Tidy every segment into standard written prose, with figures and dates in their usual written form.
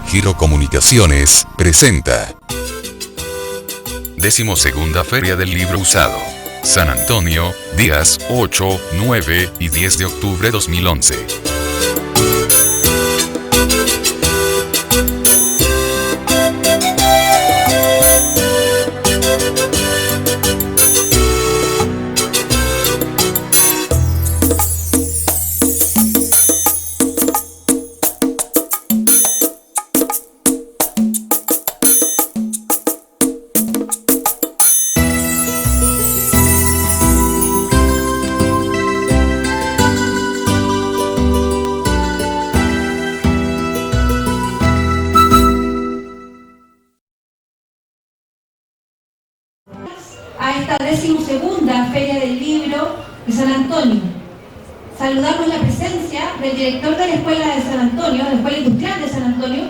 Giro Comunicaciones presenta 12ª Feria del Libro Usado. San Antonio, días 8, 9 y 10 de octubre 2011. A esta 12ª Feria del Libro de San Antonio. Saludamos la presencia del director de la Escuela de San Antonio, de la Escuela Industrial de San Antonio,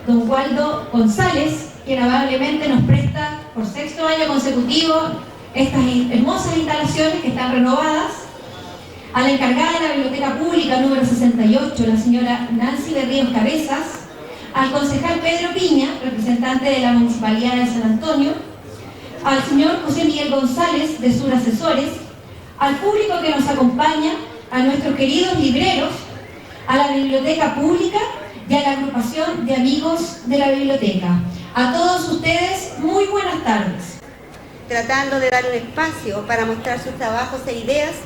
don Waldo González, quien amablemente nos presta por 6º año consecutivo estas hermosas instalaciones que están renovadas. A la encargada de la Biblioteca Pública número 68, la señora Nancy de Ríos Cabezas. Al concejal Pedro Piña, representante de la Municipalidad de San Antonio. Al señor José Miguel González de Sur Asesores, al público que nos acompaña, a nuestros queridos libreros, a la Biblioteca Pública y a la agrupación de amigos de la biblioteca. A todos ustedes, muy buenas tardes. Tratando de dar un espacio para mostrar sus trabajos e ideas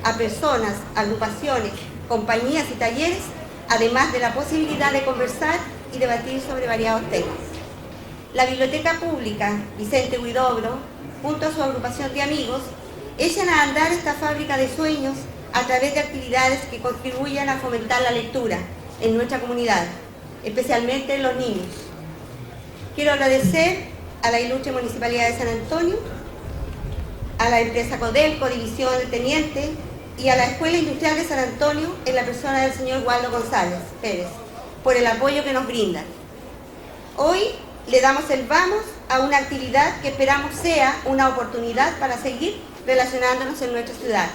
a personas, agrupaciones, compañías y talleres, además de la posibilidad de conversar y debatir sobre variados temas. La Biblioteca Pública Vicente Huidobro, junto a su agrupación de amigos, echan a andar esta fábrica de sueños a través de actividades que contribuyan a fomentar la lectura en nuestra comunidad, especialmente en los niños. Quiero agradecer a la ilustre Municipalidad de San Antonio, a la empresa Codelco, División del Teniente, y a la Escuela Industrial de San Antonio, en la persona del señor Waldo González Pérez, por el apoyo que nos brindan. Hoy le damos el vamos a una actividad que esperamos sea una oportunidad para seguir relacionándonos en nuestra ciudad.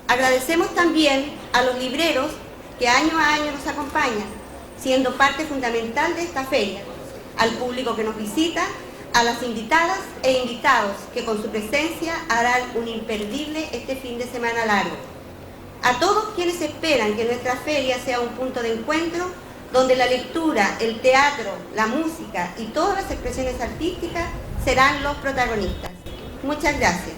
Agradecemos también a los libreros que año a año nos acompañan, siendo parte fundamental de esta feria, al público que nos visita, a las invitadas e invitados que con su presencia harán un imperdible este fin de semana largo. A todos quienes esperan que nuestra feria sea un punto de encuentro donde la lectura, el teatro, la música y todas las expresiones artísticas serán los protagonistas. Muchas gracias.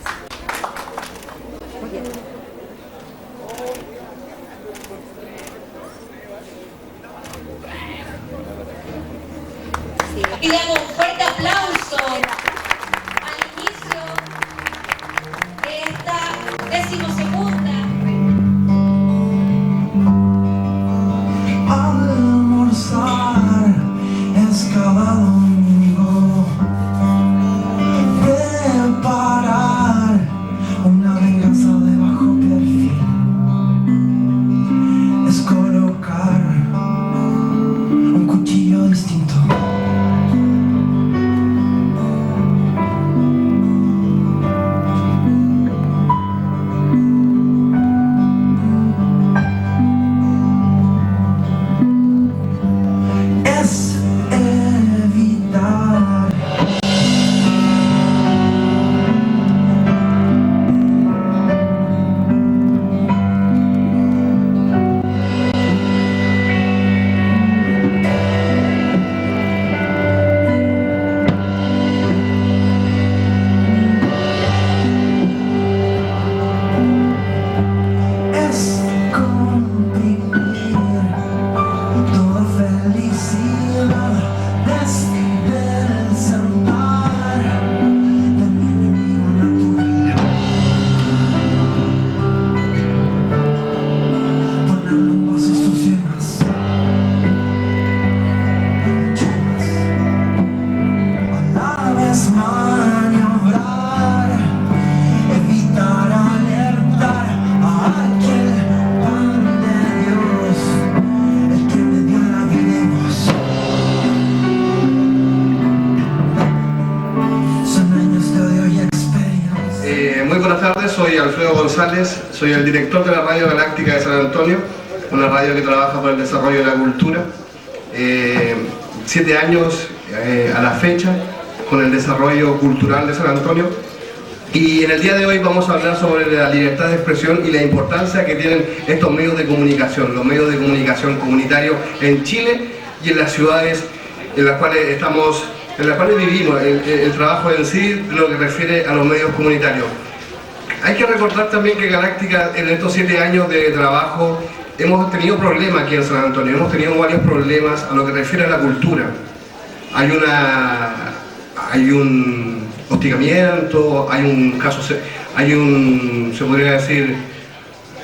Y damos un fuerte aplauso al inicio de esta 12ª. Es cada domingo preparar una venganza de bajo perfil, es colocar un cuchillo distinto. Soy Alfredo González, soy el director de la Radio Galáctica de San Antonio, una radio que trabaja por el desarrollo de la cultura. 7 años a la fecha con el desarrollo cultural de San Antonio. Y en el día de hoy vamos a hablar sobre la libertad de expresión y la importancia que tienen estos medios de comunicación, los medios de comunicación comunitarios en Chile y en las ciudades en las cuales vivimos, el trabajo en sí, lo que refiere a los medios comunitarios. Hay que recordar también que Galáctica, en estos 7 años de trabajo, hemos tenido problemas aquí en San Antonio, hemos tenido varios problemas a lo que refiere a la cultura. Hay un hostigamiento, se podría decir,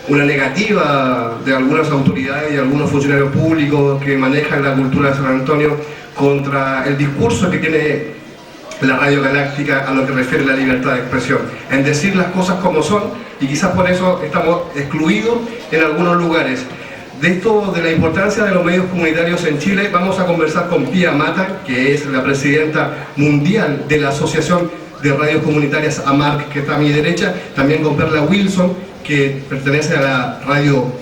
una negativa de algunas autoridades y algunos funcionarios públicos que manejan la cultura de San Antonio contra el discurso que tiene la Radio Galáctica a lo que refiere a la libertad de expresión, en decir las cosas como son, y quizás por eso estamos excluidos en algunos lugares. De esto, de la importancia de los medios comunitarios en Chile, vamos a conversar con Pía Mata, que es la presidenta mundial de la Asociación de Radios Comunitarias AMARC, que está a mi derecha, también con Perla Wilson, que pertenece a la Radio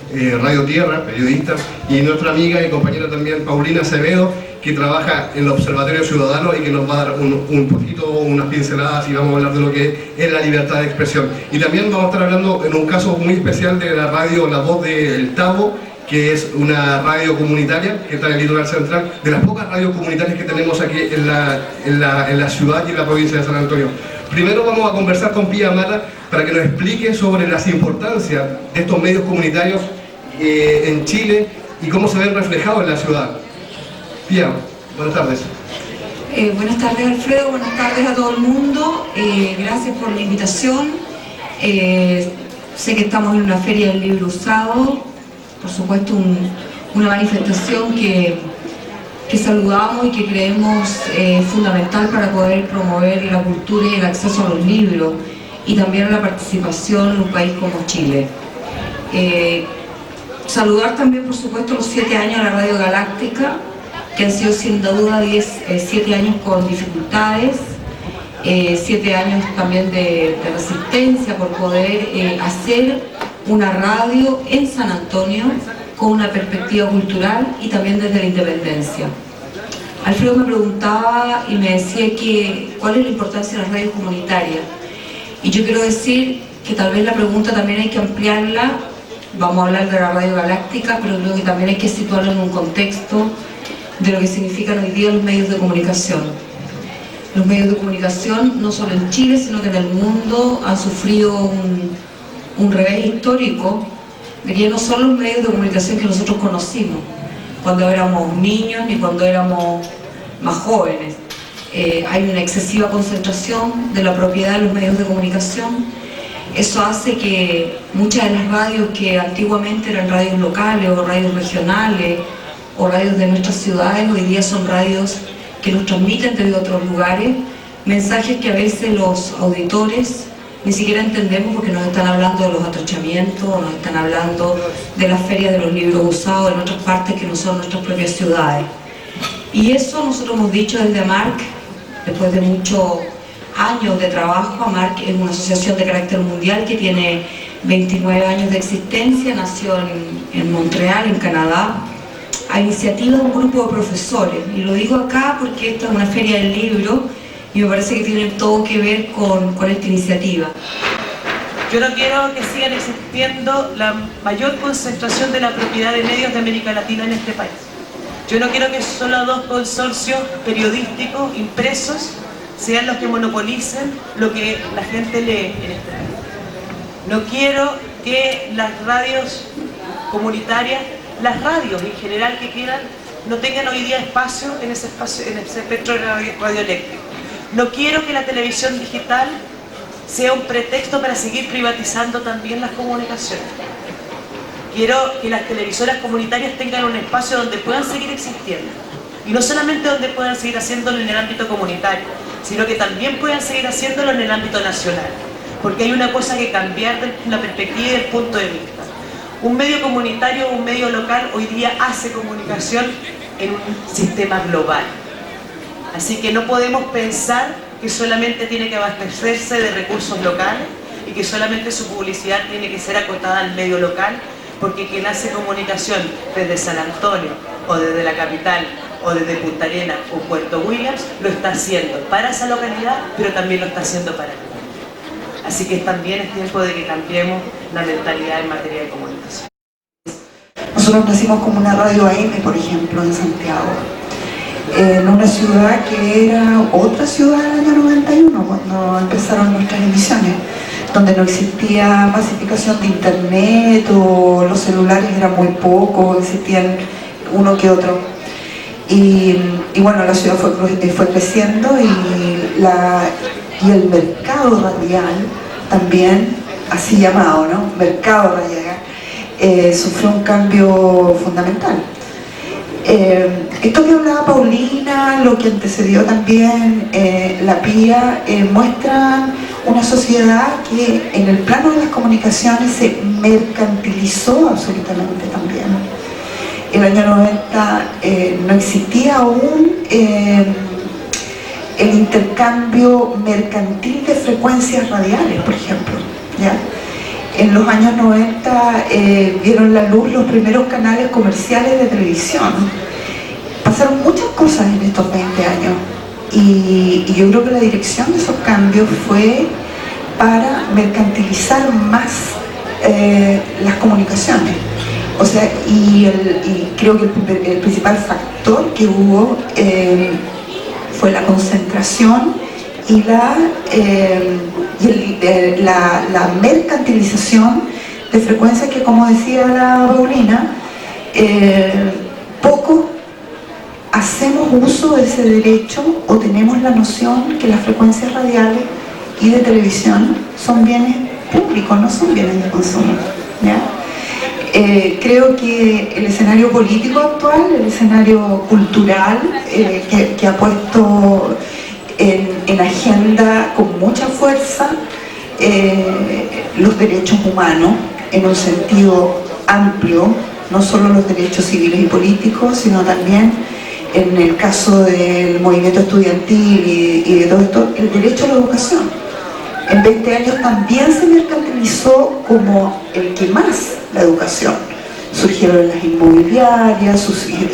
Tierra, periodista, y nuestra amiga y compañera también Paulina Acevedo, que trabaja en el Observatorio Ciudadano y que nos va a dar un poquito, unas pinceladas, y vamos a hablar de lo que es la libertad de expresión. Y también vamos a estar hablando en un caso muy especial de la radio La Voz del Tabo, que es una radio comunitaria que está en el litoral central, de las pocas radios comunitarias que tenemos aquí en la ciudad y en la provincia de San Antonio. Primero vamos a conversar con Pía Mata para que nos explique sobre las importancias de estos medios comunitarios en Chile y cómo se ven reflejados en la ciudad. Pía, buenas tardes. Buenas tardes, Alfredo, buenas tardes a todo el mundo, gracias por la invitación. Sé que estamos en una feria del libro usado, por supuesto una manifestación que saludamos y que creemos fundamental para poder promover la cultura y el acceso a los libros y también a la participación en un país como Chile. Saludar también, por supuesto, los 7 años de la Radio Galáctica, que han sido sin duda 7 años con dificultades, 7 años también de resistencia por poder hacer una radio en San Antonio con una perspectiva cultural y también desde la independencia. Alfredo me preguntaba y me decía cuál es la importancia de las radios comunitarias, y yo quiero decir que tal vez la pregunta también hay que ampliarla. Vamos a hablar de la Radio Galáctica, pero creo que también hay que situarlo en un contexto de lo que significan hoy día los medios de comunicación. Los medios de comunicación, no solo en Chile, sino que en el mundo, han sufrido un revés histórico, de que no son los medios de comunicación que nosotros conocimos cuando éramos niños ni cuando éramos más jóvenes. Hay una excesiva concentración de la propiedad de los medios de comunicación. Eso hace que muchas de las radios que antiguamente eran radios locales o radios regionales o radios de nuestras ciudades, hoy día son radios que nos transmiten desde otros lugares mensajes que a veces los auditores ni siquiera entendemos, porque nos están hablando de los atrochamientos, nos están hablando de las ferias de los libros usados en otras partes que no son nuestras propias ciudades. Y eso nosotros hemos dicho desde AMARC, después de muchos años de trabajo. AMARC es una asociación de carácter mundial que tiene 29 años de existencia, nació en Montreal, en Canadá, a iniciativa de un grupo de profesores. Y lo digo acá porque esta es una feria del libro y me parece que tiene todo que ver con esta iniciativa. Yo no quiero que sigan existiendo la mayor concentración de la propiedad de medios de América Latina en este país. Yo no quiero que solo 2 consorcios periodísticos impresos sean los que monopolicen lo que la gente lee en este país. No quiero que las radios comunitarias, las radios en general que quieran, no tengan hoy día espacio en ese espectro radioeléctrico. No quiero que la televisión digital sea un pretexto para seguir privatizando también las comunicaciones. Quiero que las televisoras comunitarias tengan un espacio donde puedan seguir existiendo. Y no solamente donde puedan seguir haciéndolo en el ámbito comunitario, sino que también puedan seguir haciéndolo en el ámbito nacional. Porque hay una cosa que cambiar de la perspectiva y del punto de vista. Un medio comunitario o un medio local hoy día hace comunicación en un sistema global. Así que no podemos pensar que solamente tiene que abastecerse de recursos locales y que solamente su publicidad tiene que ser acotada al medio local, porque quien hace comunicación desde San Antonio o desde la capital o desde Punta Arenas o Puerto Williams, lo está haciendo para esa localidad, pero también lo está haciendo para el mundo. Así que también es tiempo de que cambiemos la mentalidad en materia de comunicación. Nosotros nacimos como una radio AM, por ejemplo, en Santiago, en una ciudad que era otra ciudad en el año 91, cuando empezaron nuestras emisiones, donde no existía masificación de internet o los celulares eran muy pocos, existían uno que otro. Y bueno, la ciudad fue creciendo y el mercado radial también, así llamado, ¿no? Mercado radial, sufrió un cambio fundamental. Esto que hablaba Paulina, lo que antecedió también la PIA, muestran una sociedad que en el plano de las comunicaciones se mercantilizó absolutamente también. El año 90 no existía aún el intercambio mercantil de frecuencias radiales, por ejemplo, ¿ya? En los años 90 vieron la luz los primeros canales comerciales de televisión. Pasaron muchas cosas en estos 20 años y yo creo que la dirección de esos cambios fue para mercantilizar más las comunicaciones. O sea, y creo que el principal factor que hubo fue la concentración y la mercantilización de frecuencias que, como decía la Paulina, poco hacemos uso de ese derecho o tenemos la noción que las frecuencias radiales y de televisión son bienes públicos, no son bienes de consumo, ¿ya? Creo que el escenario político actual, el escenario cultural que ha puesto en agenda con mucha fuerza los derechos humanos en un sentido amplio, no solo los derechos civiles y políticos, sino también en el caso del movimiento estudiantil y de todo esto, el derecho a la educación. En 20 años también se mercantilizó como el que más la educación. Surgieron las inmobiliarias,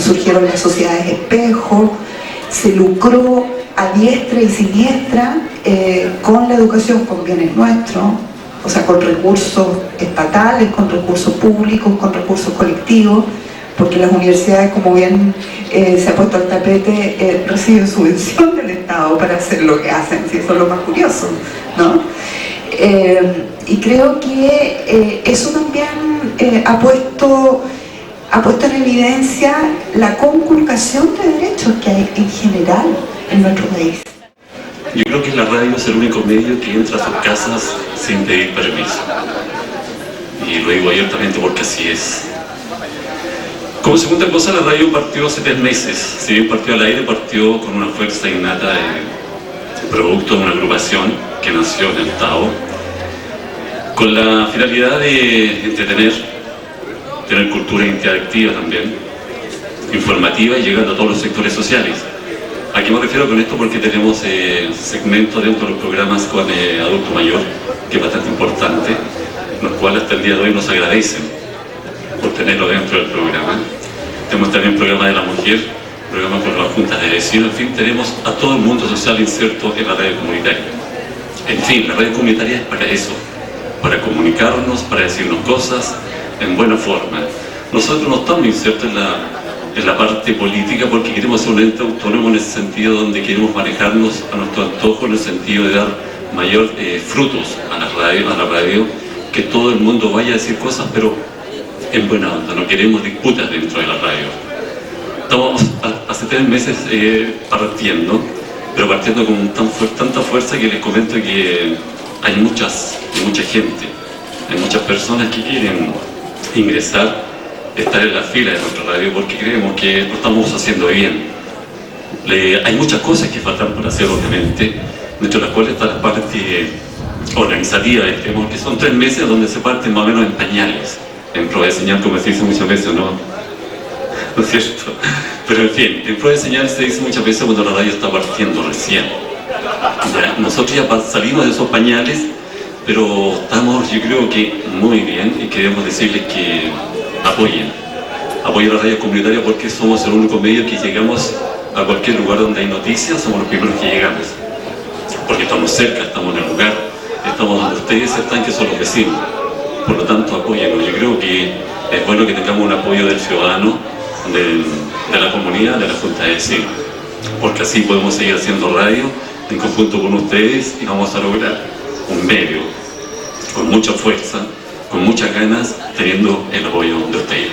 surgieron las sociedades espejo, se lucró a diestra y siniestra con la educación, con bienes nuestros, o sea, con recursos estatales, con recursos públicos, con recursos colectivos, porque las universidades, como bien se ha puesto al tapete, reciben subvención del Estado para hacer lo que hacen, si eso es lo más curioso, ¿no? Y creo que eso también ha puesto en evidencia la conculcación de derechos que hay en general en nuestro país. Yo creo que la radio es el único medio que entra a sus casas sin pedir permiso. Y lo digo abiertamente porque así es. Como segunda cosa, la radio partió hace 3 meses. Si bien partió al aire, partió con una fuerza innata producto de una agrupación que nació en el Tao, con la finalidad de entretener, tener cultura interactiva también, informativa y llegando a todos los sectores sociales. ¿A qué me refiero con esto? Porque tenemos segmentos dentro de los programas con adulto mayor, que es bastante importante, los cuales hasta el día de hoy nos agradecen por tenerlo dentro del programa. Tenemos también programa de la mujer, programa con las juntas de vecinos, en fin, tenemos a todo el mundo social inserto en la radio comunitaria. En fin, la radio comunitaria es para eso, para comunicarnos, para decirnos cosas en buena forma. Nosotros no estamos insertos en la parte política porque queremos ser un ente autónomo en ese sentido, donde queremos manejarnos a nuestro antojo en el sentido de dar mayor frutos a la radio, que todo el mundo vaya a decir cosas, pero en buena onda. No queremos disputas dentro de la radio. Estamos hace 3 meses partiendo, pero partiendo con tanta fuerza que les comento que hay mucha gente, hay muchas personas que quieren ingresar, estar en la fila de nuestra radio porque creemos que lo estamos haciendo bien. Hay muchas cosas que faltan por hacer, obviamente, dentro de las cuales está la parte organizativa, que son 3 meses donde se parten más o menos en pañales, en prueba de señal, como se dice muchas veces, ¿no? ¿No es cierto? Pero en fin, en prueba de señal se dice muchas veces cuando la radio está partiendo recién. ¿Ya? Nosotros ya salimos de esos pañales, pero estamos, yo creo que muy bien, y queremos decirles que apoyen apoyo a la radio comunitaria porque somos el único medio que llegamos a cualquier lugar donde hay noticias, somos los primeros que llegamos. Porque estamos cerca, estamos en el lugar, estamos donde ustedes están, que son los vecinos. Por lo tanto, apóyennos. Yo creo que es bueno que tengamos un apoyo del ciudadano, de la comunidad, de la Junta de Vecinos. Porque así podemos seguir haciendo radio en conjunto con ustedes y vamos a lograr un medio con mucha fuerza, con muchas ganas, teniendo el apoyo de ustedes.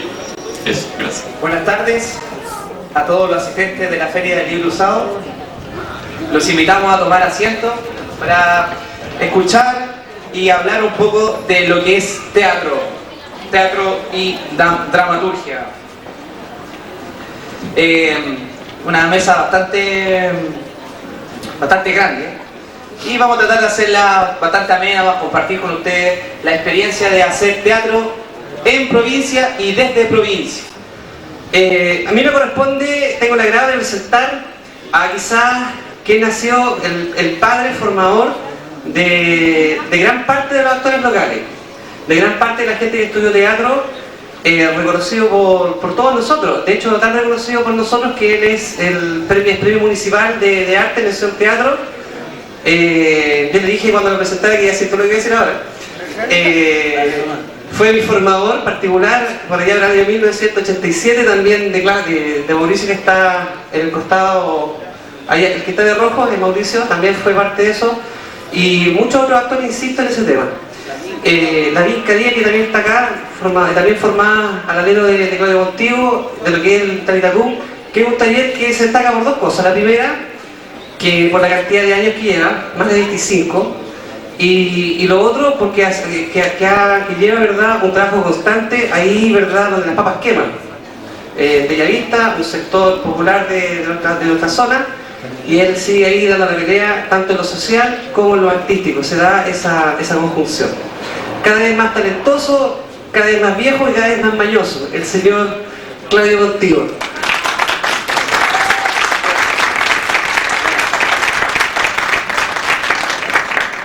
Eso, gracias. Buenas tardes a todos los asistentes de la Feria del Libro Usado. Los invitamos a tomar asiento para escuchar y hablar un poco de lo que es teatro y dramaturgia. Una mesa bastante grande y vamos a tratar de hacerla bastante amena, vamos a compartir con ustedes la experiencia de hacer teatro en provincia y desde provincia. A mí me corresponde, tengo la agrado de presentar a quizás quien nació el padre formador de gran parte de los actores locales, de gran parte de la gente que estudió teatro, reconocido por todos nosotros. De hecho, tan reconocido por nosotros que él es el premio municipal de arte en el teatro. Yo le dije cuando lo presentara que iba a decir todo lo que voy a decir ahora. Fue mi formador particular por allá del año 1987, también de Mauricio, que está en el costado, allá, el que está de rojo, de Mauricio, también fue parte de eso, y muchos otros actores insisto en ese tema. David Cadía, que también está acá, también formada al alero de Claudio Montigo, de lo que es el Talitacú, que es un taller que se destaca por dos cosas. La primera, que por la cantidad de años que lleva, más de 25, y lo otro, porque lleva, ¿verdad?, un trabajo constante ahí, ¿verdad?, donde las papas queman. Bellavista, un sector popular de nuestra zona, y él sigue ahí dando la pelea tanto en lo social como en lo artístico. Se da esa conjunción. Cada vez más talentoso, cada vez más viejo y cada vez más mañoso, el señor Claudio Montigo.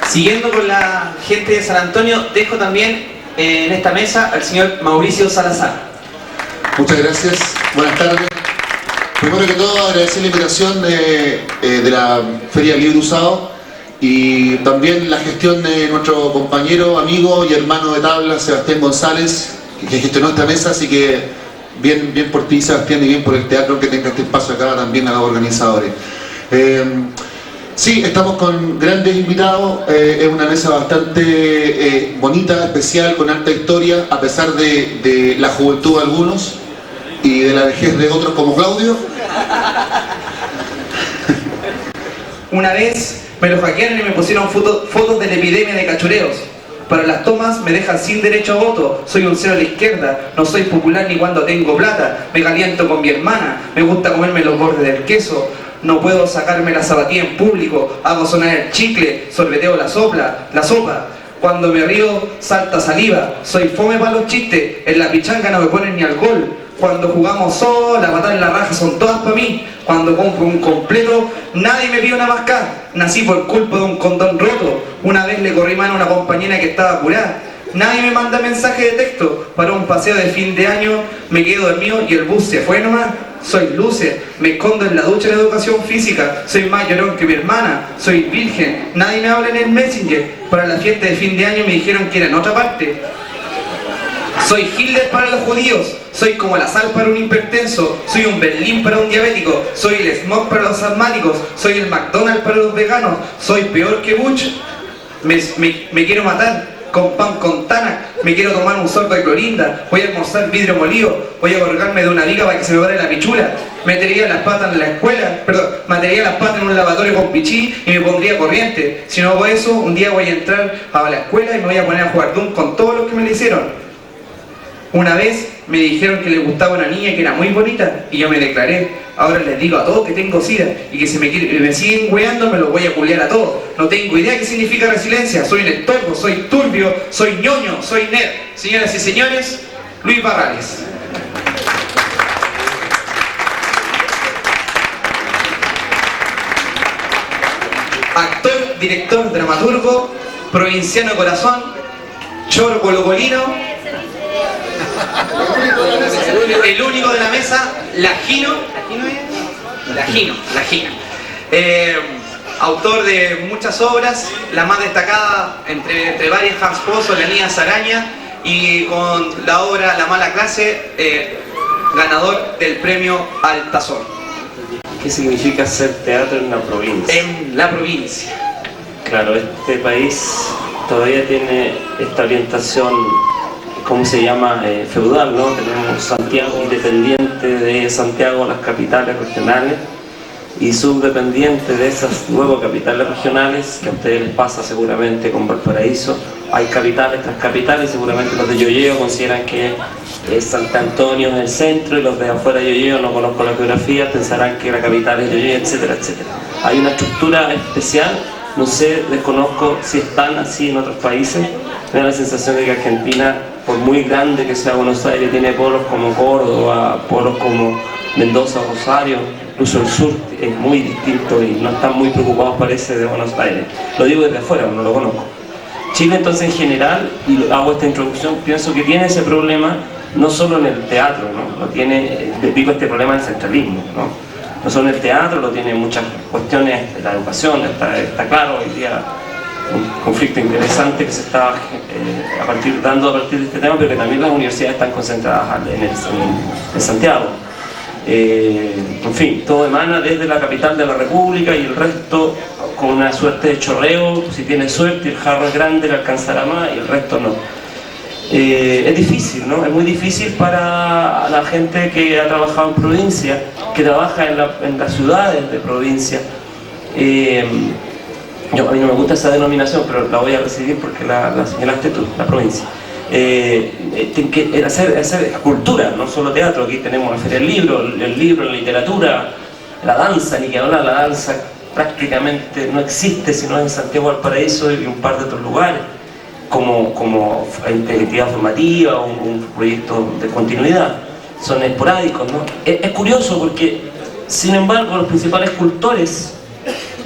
Siguiendo con la gente de San Antonio, dejo también en esta mesa al señor Mauricio Salazar. Muchas gracias, buenas tardes. Primero que todo, agradecer la invitación de la Feria del Libro Usado y también la gestión de nuestro compañero, amigo y hermano de tabla, Sebastián González, que gestionó esta mesa, así que bien por ti, Sebastián, y bien por el teatro que tenga este espacio acá, también a los organizadores. Sí, estamos con grandes invitados, es una mesa bastante bonita, especial, con alta historia, a pesar de la juventud de algunos y de la vejez de otros como Claudio. Una vez me lo hackearon y me pusieron fotos de la epidemia de cachureos. Para las tomas me dejan sin derecho a voto, soy un cero a la izquierda, no soy popular ni cuando tengo plata, me caliento con mi hermana, me gusta comerme los bordes del queso, no puedo sacarme la zapatilla en público, hago sonar el chicle, sorbeteo la sopa, cuando me río salta saliva, soy fome para los chistes, en la pichanga no me ponen ni al gol, cuando jugamos solo, la patada en la raja son todas para mí, cuando compro un completo, nadie me pide una mascada, nací por culpa de un condón roto, una vez le corrí mano a una compañera que estaba curada, nadie me manda mensaje de texto, para un paseo de fin de año, me quedo dormido y el bus se fue nomás, soy luce, me escondo en la ducha de educación física, soy más llorón que mi hermana, soy virgen, nadie me habla en el Messenger, para la fiesta de fin de año me dijeron que era en otra parte. Soy Hitler para los judíos, soy como la sal para un hipertenso, soy un Berlín para un diabético, soy el smog para los asmáticos, soy el McDonald's para los veganos, soy peor que Bush, me quiero matar con pan con Tanac, me quiero tomar un sorbo de clorinda, voy a almorzar vidrio molido, voy a colgarme de una viga para que se me pare la pichula, metería las patas en la escuela, metería las patas en un lavatorio con pichí y me pondría corriente. Si no hago eso, un día voy a entrar a la escuela y me voy a poner a jugar Doom con todos los que me lo hicieron. Una vez me dijeron que le gustaba una niña que era muy bonita y yo me declaré. Ahora les digo a todos que tengo sida y que si me siguen weando me los voy a culiar a todos. No tengo idea qué significa resiliencia. Soy un estorbo, soy turbio, soy ñoño, soy nerd. Señoras y señores, Luis Barrales. Actor, director, dramaturgo, provinciano corazón, choro colocolino. El único de la mesa, Lagino. Autor de muchas obras, la más destacada entre varias, Hans Pozo, La Niña Saraña, y con la obra La Mala Clase, ganador del premio Altazor. ¿Qué significa hacer teatro en la provincia? En la provincia. Claro, este país todavía tiene esta orientación, ¿cómo se llama? Feudal, ¿no? Tenemos Santiago independiente de Santiago, las capitales regionales, y subdependiente de esas nuevas capitales regionales, que a ustedes les pasa seguramente con Valparaíso. Hay capitales tras capitales, seguramente los de Yoyeo consideran que Santo Antonio es el centro, y los de afuera de Yoyeo, no conozco la geografía, pensarán que la capital es Yoyeo, etcétera, etcétera. Hay una estructura especial, no sé, desconozco si están así en otros países. Me da la sensación de que Argentina, por muy grande que sea Buenos Aires, tiene polos como Córdoba, polos como Mendoza, Rosario, incluso el sur es muy distinto y no están muy preocupados, parece, de Buenos Aires. Lo digo desde afuera, no lo conozco. Chile, entonces, en general, y hago esta introducción, pienso que tiene ese problema no solo en el teatro, ¿no? Lo tiene, digo, este problema del centralismo, ¿no? No solo en el teatro, lo tiene en muchas cuestiones de la educación, está claro hoy día un conflicto interesante que se está dando a partir de este tema, pero que también las universidades están concentradas en Santiago. En fin, todo emana desde la capital de la República, y el resto con una suerte de chorreo. Si tiene suerte, el jarro es grande, le alcanzará más, y el resto no. Es difícil, ¿no? Es muy difícil para la gente que ha trabajado en provincia, que trabaja en las ciudades de provincia. A mí no me gusta esa denominación, pero la voy a recibir porque la señalaste tú, la provincia. Hacer cultura, no solo teatro. Aquí tenemos la Feria del Libro, la literatura, la danza, ni que hablar. La danza prácticamente no existe, sino en Santiago, Valparaíso y un par de otros lugares, como entidad formativa o un proyecto de continuidad. Son esporádicos, ¿no? Es curioso porque, sin embargo, los principales cultores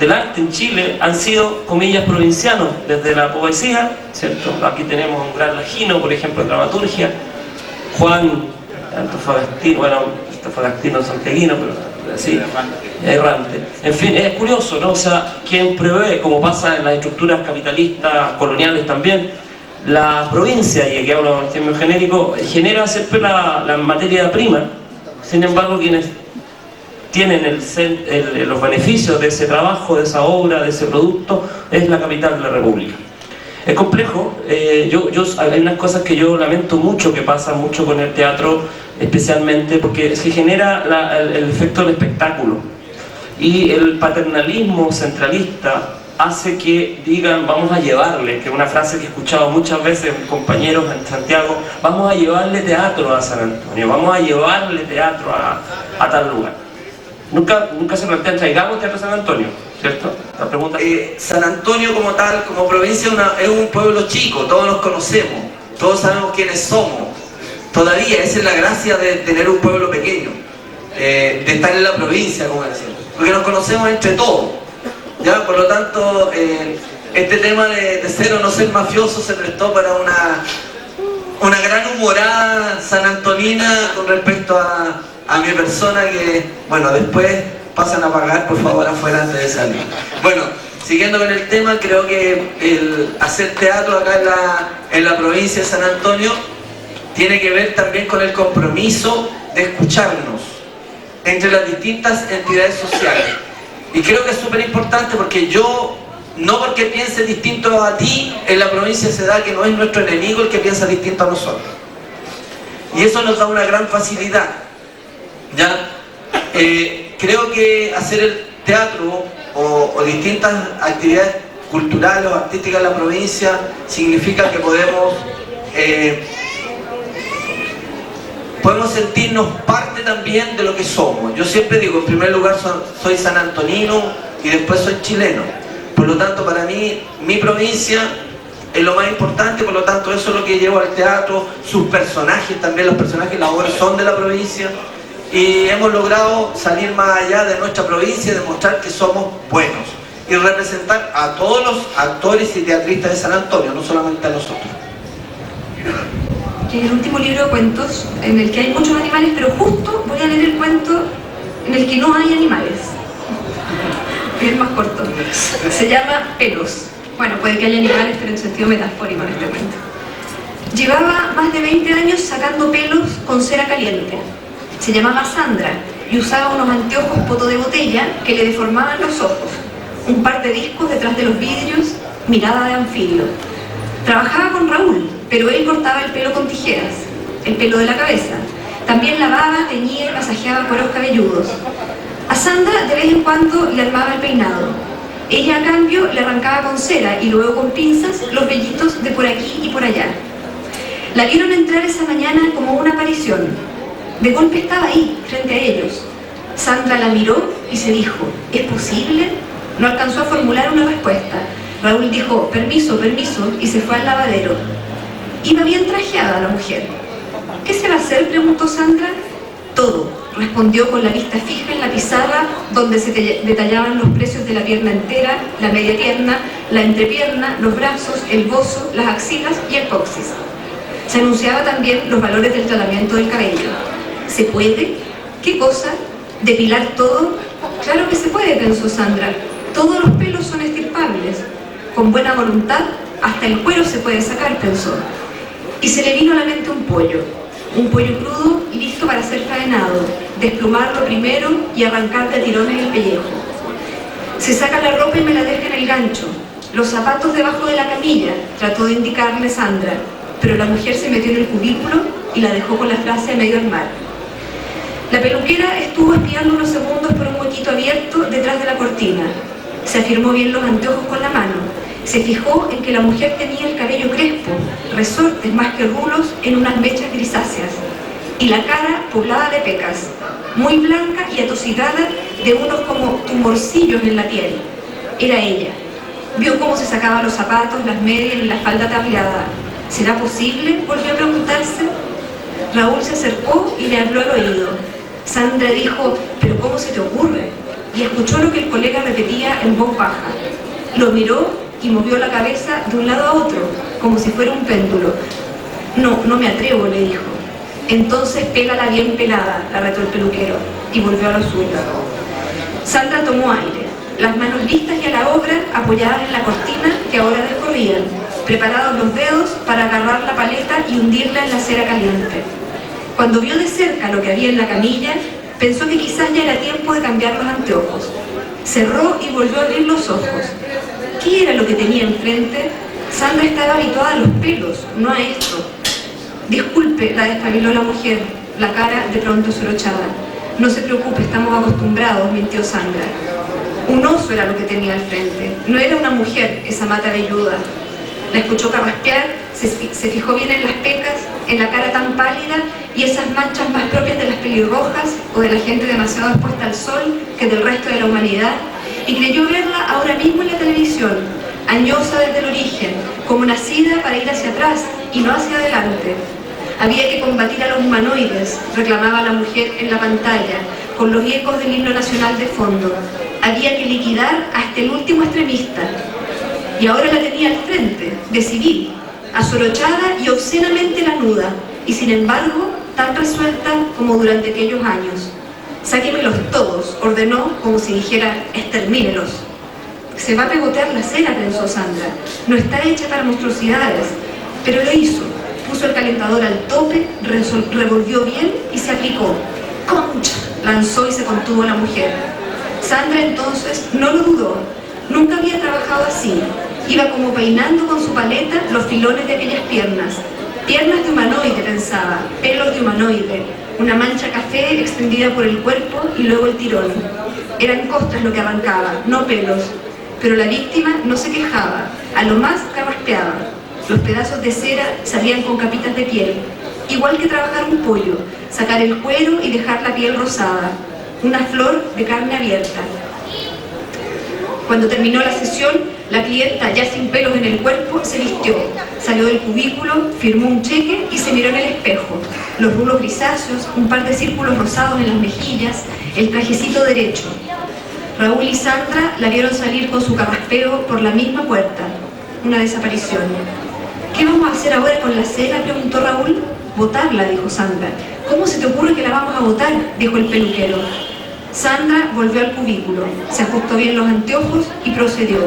del arte en Chile han sido, comillas, provincianos, desde la poesía, ¿cierto? Aquí tenemos un gran Lagino, por ejemplo, en dramaturgia, Juan Antofagastino, bueno, Antofagastino santiaguino, pero así, errante. En fin, es curioso, ¿no? O sea, quien prevé, como pasa en las estructuras capitalistas, coloniales también, la provincia, y aquí hablo en términos genéricos, genera siempre la materia prima. Sin embargo, quienes tienen los beneficios de ese trabajo, de esa obra, de ese producto, es la capital de la República. Es complejo. Hay unas cosas que yo lamento mucho, que pasan mucho con el teatro, especialmente porque se genera el efecto del espectáculo, y el paternalismo centralista hace que digan: vamos a llevarle, que es una frase que he escuchado muchas veces compañeros en Santiago, vamos a llevarle teatro a San Antonio, vamos a llevarle teatro a tal lugar. Nunca se plantean: traigamos teatro a San Antonio, ¿cierto? La pregunta San Antonio como tal, como provincia, es un pueblo chico, todos nos conocemos, todos sabemos quiénes somos. Todavía esa es la gracia de tener un pueblo pequeño, de estar en la provincia, como decimos, porque nos conocemos entre todos, ¿ya? Por lo tanto, este tema de ser o no ser mafioso se prestó para una gran humorada sanantonina con respecto a mi persona, que, bueno, después pasan a pagar, por favor, afuera antes de salir. Bueno, siguiendo con el tema, creo que el hacer teatro acá en la provincia de San Antonio tiene que ver también con el compromiso de escucharnos entre las distintas entidades sociales. Y creo que es súper importante, porque yo, no porque piense distinto a ti, en la provincia se da que no es nuestro enemigo el que piensa distinto a nosotros. Y eso nos da una gran facilidad, ¿ya? Creo que hacer el teatro o distintas actividades culturales o artísticas en la provincia significa que podemos sentirnos parte también de lo que somos. Yo siempre digo, en primer lugar soy sanantonino y después soy chileno. Por lo tanto, para mí, mi provincia es lo más importante. Por lo tanto, eso es lo que llevo al teatro. Sus personajes también, los personajes, las obras son de la provincia. Y hemos logrado salir más allá de nuestra provincia y demostrar que somos buenos. Y representar a todos los actores y teatristas de San Antonio, no solamente a nosotros. que es el último libro de cuentos, en el que hay muchos animales, pero justo voy a leer el cuento en el que no hay animales. Es el más corto. Se llama Pelos. Bueno, puede que haya animales, pero en sentido metafórico en este cuento. Llevaba más de 20 años sacando pelos con cera caliente. Se llamaba Sandra y usaba unos anteojos poto de botella que le deformaban los ojos, un par de discos detrás de los vidrios, mirada de anfibio. Trabajaba con Raúl, pero él cortaba el pelo con tijeras, el pelo de la cabeza. También lavaba, teñía y masajeaba cueros cabelludos. A Sandra de vez en cuando le armaba el peinado. Ella a cambio le arrancaba con cera y luego con pinzas los vellitos de por aquí y por allá. La vieron entrar esa mañana como una aparición. De golpe estaba ahí, frente a ellos. Sandra la miró y se dijo, ¿es posible? No alcanzó a formular una respuesta. Raúl dijo, permiso, permiso, y se fue al lavadero. Iba bien trajeada la mujer. ¿Qué se va a hacer?, preguntó Sandra. Todo, respondió con la vista fija en la pizarra donde se detallaban los precios de la pierna entera, la media pierna, la entrepierna, los brazos, el bozo, las axilas y el coxis. Se anunciaba también los valores del tratamiento del cabello. ¿Se puede? ¿Qué cosa? ¿Depilar todo? Claro que se puede, pensó Sandra. Todos los pelos son estirpables. Con buena voluntad, hasta el cuero se puede sacar, pensó. Y se le vino a la mente un pollo crudo listo para ser faenado, desplumarlo primero y arrancar de tirones el pellejo. Se saca la ropa y me la deja en el gancho. Los zapatos debajo de la camilla, trató de indicarle Sandra, pero la mujer se metió en el cubículo y la dejó con la frase a medio armar. La peluquera estuvo espiando unos segundos por un huequito abierto detrás de la cortina. Se afirmó bien los anteojos con la mano. Se fijó en que la mujer tenía el cabello crespo, resortes más que rulos en unas mechas grisáceas, y la cara poblada de pecas, muy blanca y atosigada de unos como tumorcillos en la piel. Era ella. Vio cómo se sacaba los zapatos, las medias y la falda tableada. ¿Será posible?, volvió a preguntarse. Raúl se acercó y le habló al oído. Sandra dijo, ¿pero cómo se te ocurre?, y escuchó lo que el colega repetía en voz baja. Lo miró y movió la cabeza de un lado a otro, como si fuera un péndulo. No me atrevo, le dijo. Entonces pélala bien pelada, la retó el peluquero, y volvió a lo suyo. Sandra tomó aire, las manos listas y a la obra, apoyadas en la cortina que ahora descorrían, preparados los dedos para agarrar la paleta y hundirla en la cera caliente. Cuando vio de cerca lo que había en la camilla, pensó que quizás ya era tiempo de cambiar los anteojos. Cerró y volvió a abrir los ojos. ¿Qué era lo que tenía enfrente? Sandra estaba habituada a los pelos, no a esto. Disculpe, la despabiló la mujer, la cara de pronto sorochada. No se preocupe, estamos acostumbrados, mintió Sandra. Un oso era lo que tenía al frente, no era una mujer, esa mata velluda. La escuchó carraspear, se fijó bien en las pecas, en la cara tan pálida y esas manchas más propias de las pelirrojas o de la gente demasiado expuesta al sol que del resto de la humanidad, y creyó verla ahora mismo en la televisión, añosa desde el origen, como nacida para ir hacia atrás y no hacia adelante. Había que combatir a los humanoides, reclamaba la mujer en la pantalla, con los ecos del himno nacional de fondo. Había que liquidar hasta el último extremista. Y ahora la tenía al frente, de civil, asorochada y obscenamente lanuda, y sin embargo tan resuelta como durante aquellos años. Sáquemelos todos, ordenó como si dijera, extermínelos. Se va a pegotear la cera, pensó Sandra. No está hecha para monstruosidades, pero lo hizo. Puso el calentador al tope, revolvió bien y se aplicó. ¡Concha!, lanzó y se contuvo la mujer. Sandra entonces no lo dudó. Nunca había trabajado así. Iba como peinando con su paleta los filones de aquellas piernas. Piernas de humanoide, pensaba, pelos de humanoide, una mancha café extendida por el cuerpo y luego el tirón. Eran costras lo que arrancaba, no pelos. Pero la víctima no se quejaba, a lo más carraspeaba. Los pedazos de cera salían con capitas de piel, igual que trabajar un pollo, sacar el cuero y dejar la piel rosada, una flor de carne abierta. Cuando terminó la sesión, la clienta, ya sin pelos en el cuerpo, se vistió, salió del cubículo, firmó un cheque y se miró en el espejo. Los rulos grisáceos, un par de círculos rosados en las mejillas, el trajecito derecho. Raúl y Sandra la vieron salir con su carraspeo por la misma puerta. Una desaparición. ¿Qué vamos a hacer ahora con la cera?, preguntó Raúl. «Votarla», dijo Sandra. «¿Cómo se te ocurre que la vamos a votar?», dijo el peluquero. Sandra volvió al cubículo, se ajustó bien los anteojos y procedió.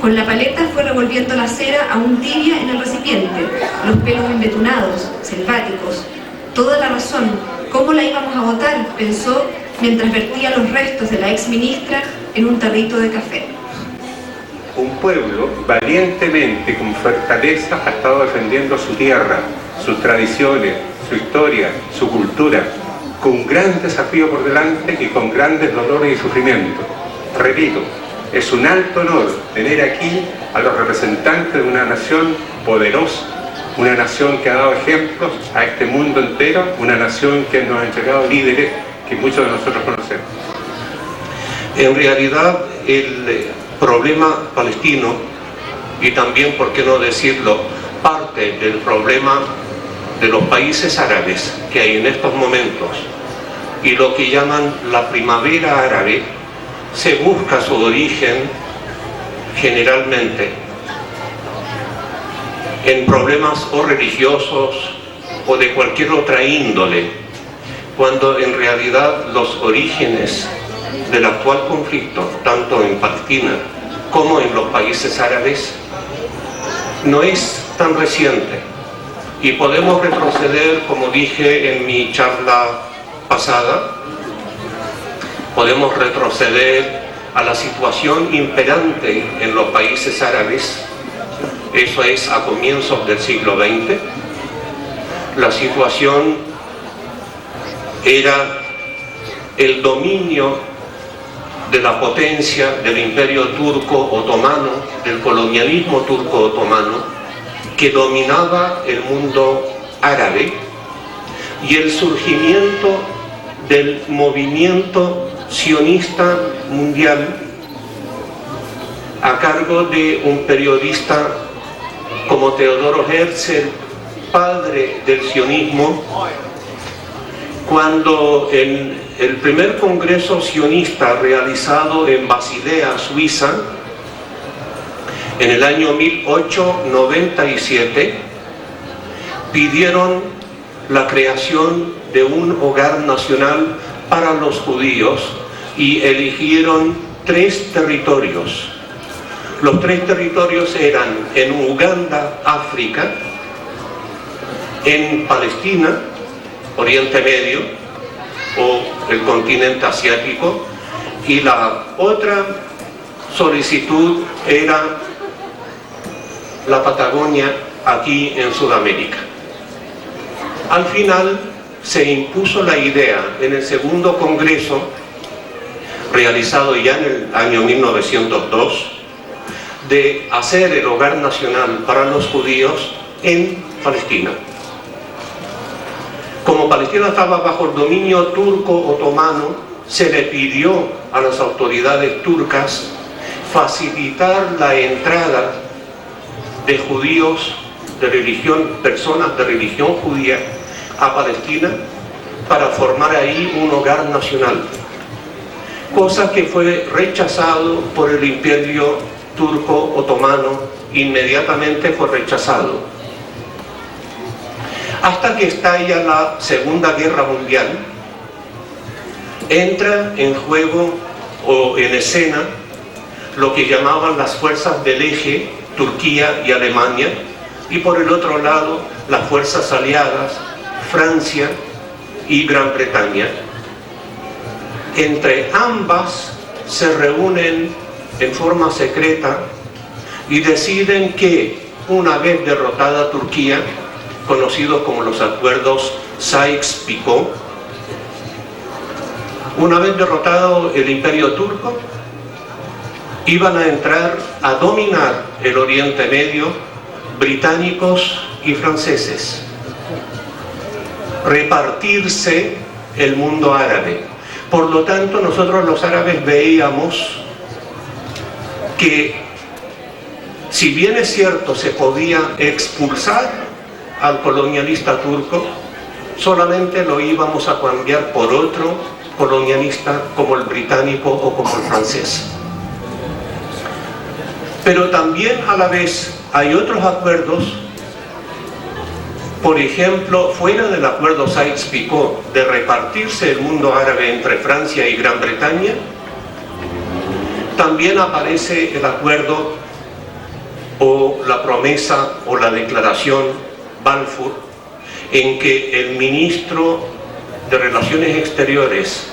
Con la paleta fue revolviendo la cera aún tibia en el recipiente, los pelos embetunados, selváticos. Toda la razón. ¿Cómo la íbamos a votar?, pensó mientras vertía los restos de la ex ministra en un tarrito de café. Un pueblo valientemente, con fortaleza, ha estado defendiendo su tierra, sus tradiciones, su historia, su cultura, con un gran desafío por delante y con grandes dolores y sufrimientos. Repito, es un alto honor tener aquí a los representantes de una nación poderosa, una nación que ha dado ejemplos a este mundo entero, una nación que nos ha entregado líderes que muchos de nosotros conocemos. En realidad, el problema palestino, y también, por qué no decirlo, parte del problema de los países árabes que hay en estos momentos, y lo que llaman la primavera árabe, se busca su origen generalmente en problemas o religiosos o de cualquier otra índole, cuando en realidad los orígenes del actual conflicto, tanto en Palestina como en los países árabes, no es tan reciente. Y podemos retroceder, como dije en mi charla pasada, podemos retroceder a la situación imperante en los países árabes, eso es a comienzos del siglo XX. La situación era el dominio de la potencia del imperio turco otomano, del colonialismo turco otomano, que dominaba el mundo árabe, y el surgimiento del movimiento sionista mundial a cargo de un periodista como Teodoro Herzl, padre del sionismo, cuando en el primer congreso sionista realizado en Basilea, Suiza, en el año 1897, pidieron la creación de un hogar nacional para los judíos y eligieron 3 territorios. Los 3 territorios eran en Uganda, África, en Palestina, Oriente Medio o el continente asiático, y la otra solicitud era la Patagonia, aquí en Sudamérica. Al final se impuso la idea en el segundo congreso, realizado ya en el año 1902, de hacer el hogar nacional para los judíos en Palestina. Como Palestina estaba bajo el dominio turco-otomano, se le pidió a las autoridades turcas facilitar la entrada de judíos de religión, personas de religión judía, a Palestina para formar ahí un hogar nacional, cosa que fue rechazado por el imperio turco-otomano. Inmediatamente fue rechazado, hasta que estalla la Segunda Guerra Mundial. Entra en juego o en escena lo que llamaban las fuerzas del eje, Turquía y Alemania, y por el otro lado las fuerzas aliadas, Francia y Gran Bretaña. Entre ambas se reúnen en forma secreta y deciden que, una vez derrotada Turquía, conocidos como los acuerdos Sykes-Picot, una vez derrotado el imperio turco, iban a entrar a dominar el Oriente Medio británicos y franceses, repartirse el mundo árabe. Por lo tanto, nosotros los árabes veíamos que, si bien es cierto se podía expulsar al colonialista turco, solamente lo íbamos a cambiar por otro colonialista como el británico o como el francés. Pero también a la vez hay otros acuerdos Por ejemplo, fuera del acuerdo Sykes-Picot de repartirse el mundo árabe entre Francia y Gran Bretaña, también aparece el acuerdo o la promesa o la declaración Balfour, en que el ministro de Relaciones Exteriores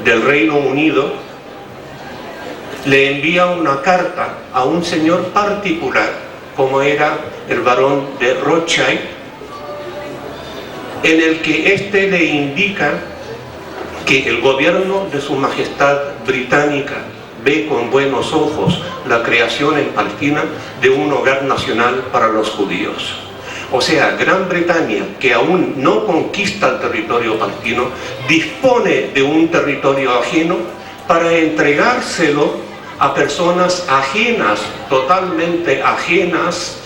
del Reino Unido le envía una carta a un señor particular, como era el barón de Rothschild, en el que éste le indica que el gobierno de su majestad británica ve con buenos ojos la creación en Palestina de un hogar nacional para los judíos. O sea, Gran Bretaña, que aún no conquista el territorio palestino, dispone de un territorio ajeno para entregárselo a personas ajenas, totalmente ajenas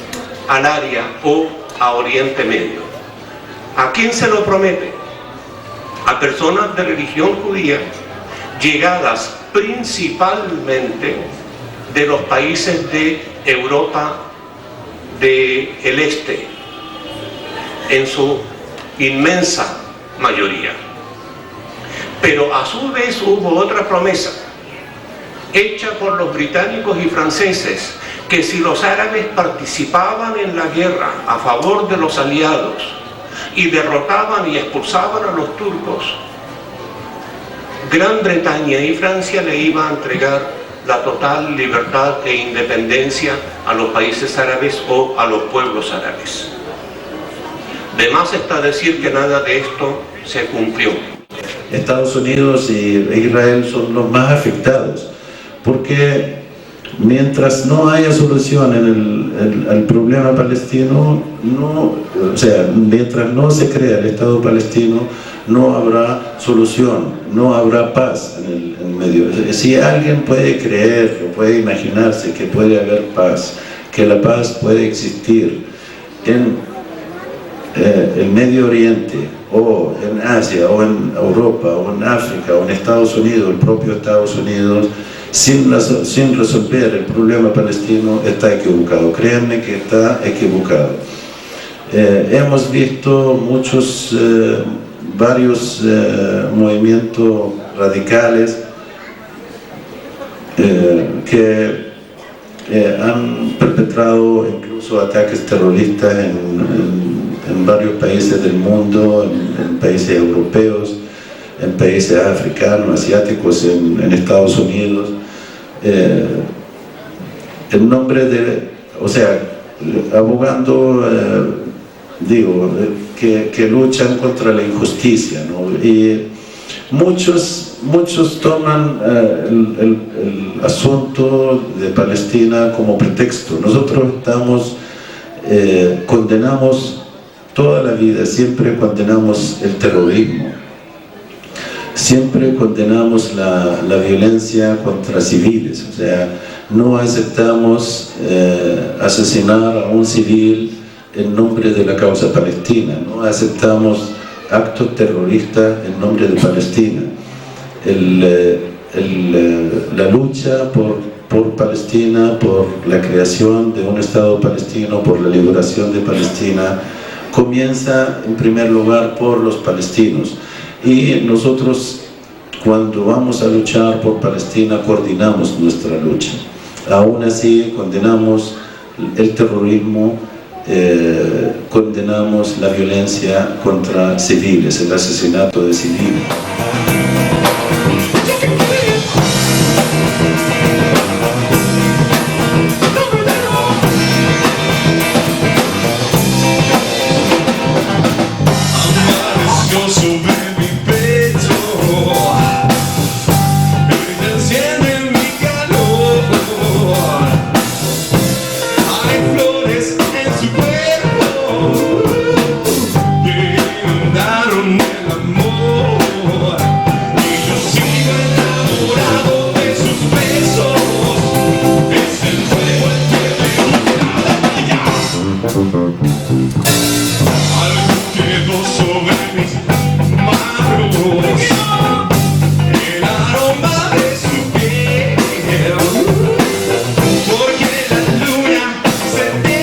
al área o a Oriente Medio. ¿A quién se lo promete? A personas de religión judía llegadas principalmente de los países de Europa del Este, en su inmensa mayoría. Pero a su vez hubo otra promesa hecha por los británicos y franceses, que si los árabes participaban en la guerra a favor de los aliados y derrotaban y expulsaban a los turcos, Gran Bretaña y Francia le iba a entregar la total libertad e independencia a los países árabes o a los pueblos árabes. De más está decir que nada de esto se cumplió. Estados Unidos e Israel son los más afectados, porque mientras no haya solución en el problema palestino, mientras no se crea el Estado palestino, no habrá solución, no habrá paz en el medio. Si alguien puede creer o puede imaginarse que puede haber paz, que la paz puede existir en el Medio Oriente, o en Asia, o en Europa, o en África, o en Estados Unidos, el propio Estados Unidos, sin resolver el problema palestino, está equivocado. Créanme que está equivocado. Hemos visto varios movimientos radicales que han perpetrado incluso ataques terroristas en varios países del mundo, en países europeos, en países africanos, asiáticos, en Estados Unidos, en nombre de, abogando, que luchan contra la injusticia, ¿no? Y muchos toman el asunto de Palestina como pretexto. Nosotros condenamos toda la vida, siempre condenamos el terrorismo, siempre condenamos la violencia contra civiles. O sea, no aceptamos asesinar a un civil en nombre de la causa palestina, no aceptamos actos terroristas en nombre de Palestina. La lucha por Palestina, por la creación de un Estado palestino, por la liberación de Palestina, comienza en primer lugar por los palestinos. Y nosotros, cuando vamos a luchar por Palestina, coordinamos nuestra lucha. Aún así, condenamos el terrorismo, condenamos la violencia contra civiles, el asesinato de civiles. Porque la luna se te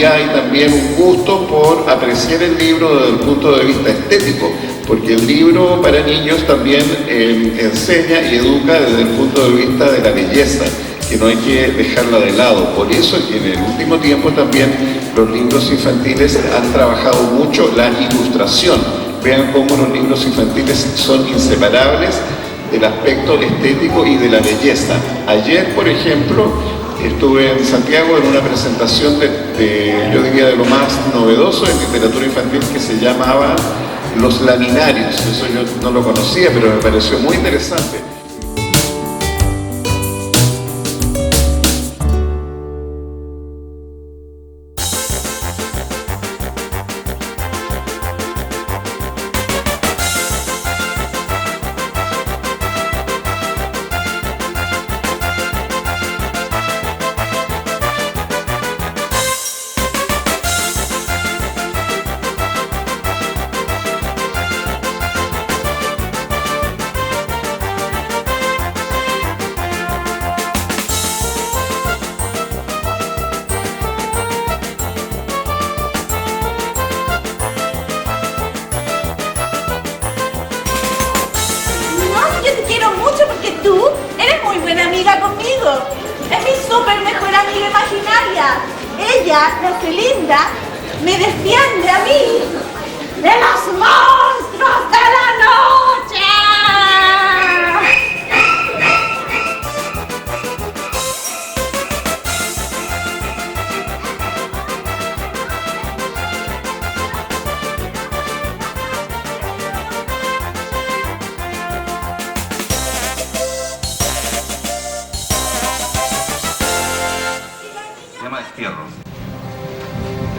ahí hay también un gusto por apreciar el libro desde el punto de vista estético, porque el libro para niños también enseña y educa desde el punto de vista de la belleza, que no hay que dejarla de lado. Por eso es que en el último tiempo también los libros infantiles han trabajado mucho la ilustración. Vean cómo los libros infantiles son inseparables del aspecto estético y de la belleza. Ayer, por ejemplo, estuve en Santiago en una presentación yo diría de lo más novedoso en literatura infantil, que se llamaba Los Laminarios. Eso yo no lo conocía, pero me pareció muy interesante.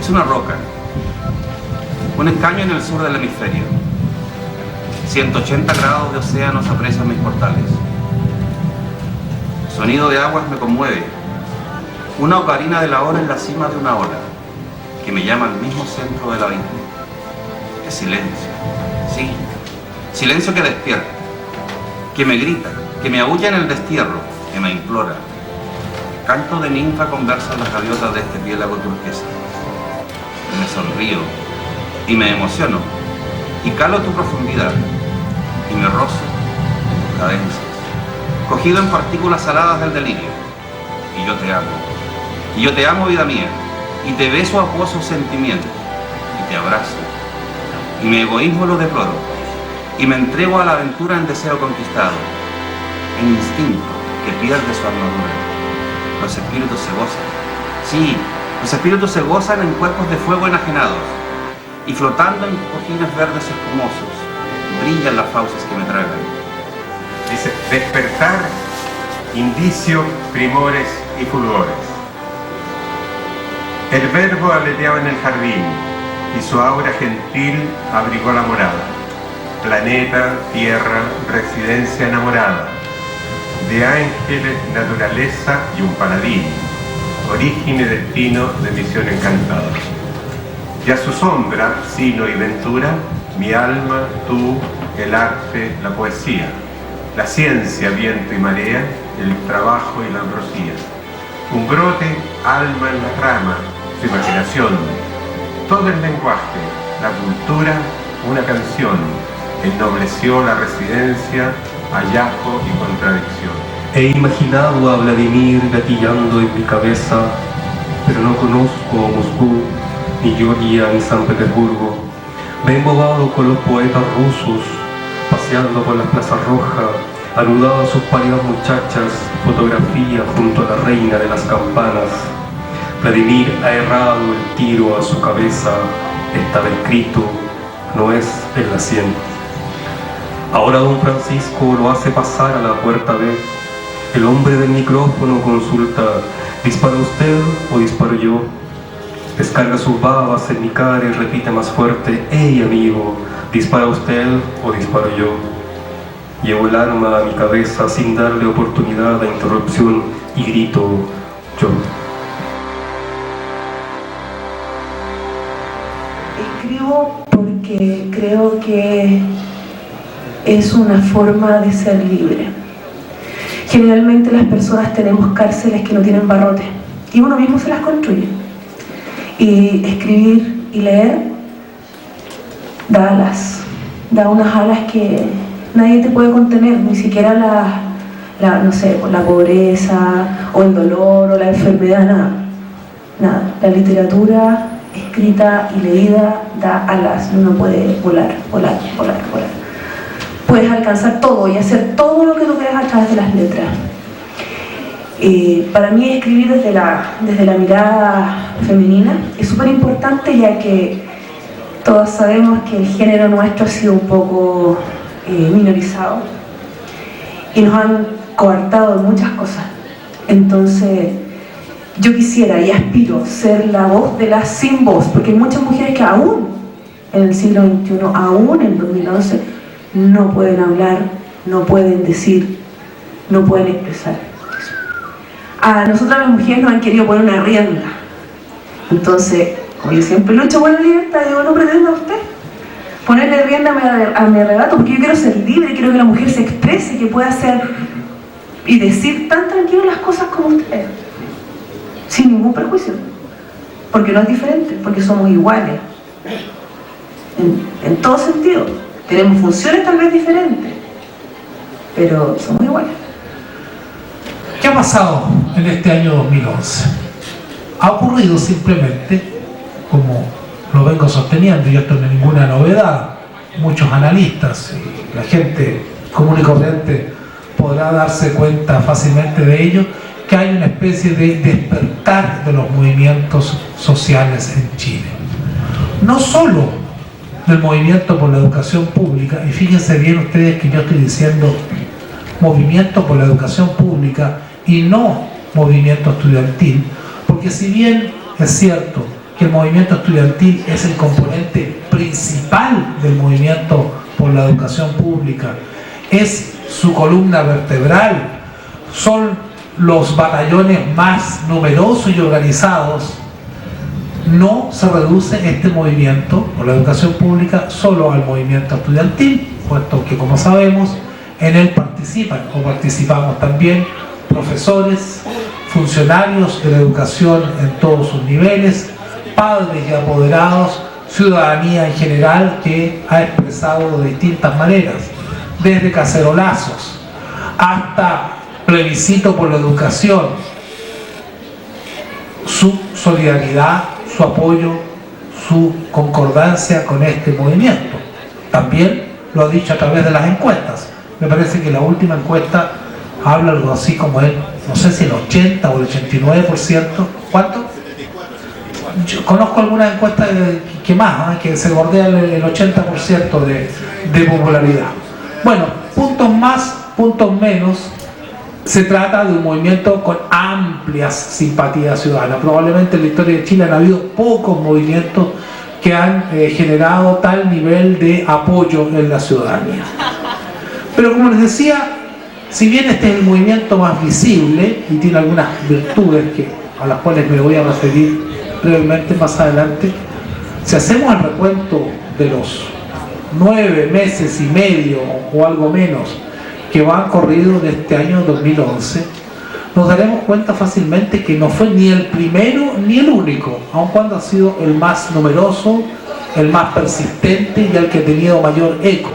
Es una roca, un escaño en el sur del hemisferio. 180 grados de océanos apriesan mis portales. Sonido de aguas me conmueve. Una ocarina de la ola en la cima de una ola, que me llama al mismo centro del abismo. Es silencio, sí, silencio que despierta, que me grita, que me aúlla en el destierro, que me implora. Canto de ninfa conversan las gaviotas de este piélago turquesa. Me sonrío y me emociono y calo tu profundidad y me rozo tus cadencias, cogido en partículas saladas del delirio. Y yo te amo, vida mía, y te beso a pozos sentimientos y te abrazo y mi egoísmo lo deploro y me entrego a la aventura en deseo conquistado, en instinto que pierde su armadura. Los espíritus se gozan, sí, los espíritus se gozan en cuerpos de fuego enajenados, y flotando en cojines verdes espumosos, brillan las fauces que me tragan. Dice, despertar, indicios, primores y fulgores. El verbo aleteaba en el jardín, y su aura gentil abrigó la morada. Planeta, tierra, residencia enamorada, de ángeles, naturaleza y un paladín, origen y destino de misión encantada. Y a su sombra, sino y ventura, mi alma, tú, el arte, la poesía, la ciencia, viento y marea, el trabajo y la ambrosía. Un brote, alma en la rama, su imaginación, todo el lenguaje, la cultura, una canción, ennobleció la residencia, hallazgo y contradicción. He imaginado a Vladimir gatillando en mi cabeza, pero no conozco Moscú, ni Georgia, ni San Petersburgo. Me he embobado con los poetas rusos, paseando por las plazas rojas, anudado a sus pálidas muchachas, fotografía junto a la reina de las campanas. Vladimir ha errado el tiro a su cabeza, estaba escrito, no es en la sien. Ahora don Francisco lo hace pasar a la puerta B. El hombre del micrófono consulta, ¿dispara usted o disparo yo? Descarga sus babas en mi cara y repite más fuerte, ¡hey amigo! ¿Dispara usted o disparo yo? Llevo el arma a mi cabeza sin darle oportunidad a interrupción y grito, yo. Escribo porque creo que es una forma de ser libre. Generalmente las personas tenemos cárceles que no tienen barrotes y uno mismo se las construye. Y escribir y leer da alas, da unas alas que nadie te puede contener, ni siquiera no sé, la pobreza o el dolor o la enfermedad, nada. La literatura escrita y leída da alas y uno puede volar. Puedes alcanzar todo y hacer todo lo que tú quieras a través de las letras. Para mí escribir desde la mirada femenina es súper importante, ya que todos sabemos que el género nuestro ha sido un poco minorizado y nos han coartado de muchas cosas. Entonces yo quisiera y aspiro ser la voz de las sin voz, porque hay muchas mujeres que aún en el siglo XXI, aún en 2011, no pueden hablar, no pueden decir, no pueden expresar. A nosotras las mujeres nos han querido poner una rienda. Entonces, como yo siempre lucho por la libertad, digo, no pretenda usted ponerle rienda a mi relato, porque yo quiero ser libre, quiero que la mujer se exprese, que pueda hacer y decir tan tranquilo las cosas como usted, sin ningún prejuicio, porque no es diferente, porque somos iguales en todo sentido. Tenemos funciones tal vez diferentes, pero somos iguales. ¿Qué ha pasado en este año 2011? Ha ocurrido simplemente, como lo vengo sosteniendo, y esto no es ninguna novedad, muchos analistas y la gente común y corriente podrá darse cuenta fácilmente de ello, que hay una especie de despertar de los movimientos sociales en Chile. No solo del movimiento por la educación pública, y fíjense bien ustedes que yo estoy diciendo movimiento por la educación pública y no movimiento estudiantil, porque si bien es cierto que el movimiento estudiantil es el componente principal del movimiento por la educación pública, es su columna vertebral, son los batallones más numerosos y organizados, no se reduce este movimiento por la educación pública solo al movimiento estudiantil, puesto que, como sabemos, en él participamos también profesores, funcionarios de la educación en todos sus niveles, padres y apoderados, ciudadanía en general, que ha expresado de distintas maneras, desde cacerolazos hasta plebiscito por la educación, su solidaridad, su apoyo, su concordancia con este movimiento. También lo ha dicho a través de las encuestas. Me parece que la última encuesta habla algo así como no sé si el 80 o el 89%. ¿Cuánto? Yo conozco algunas encuestas que más, que se bordea el 80% de popularidad. Bueno, puntos más, puntos menos, se trata de un movimiento con amplias simpatías ciudadanas. Probablemente en la historia de Chile han habido pocos movimientos que han generado tal nivel de apoyo en la ciudadanía. Pero como les decía, si bien este es el movimiento más visible y tiene algunas virtudes a las cuales me voy a referir brevemente más adelante, si hacemos el recuento de los 9 meses y medio o algo menos que van corrido de este año 2011, nos daremos cuenta fácilmente que no fue ni el primero ni el único, aun cuando ha sido el más numeroso, el más persistente y el que ha tenido mayor eco.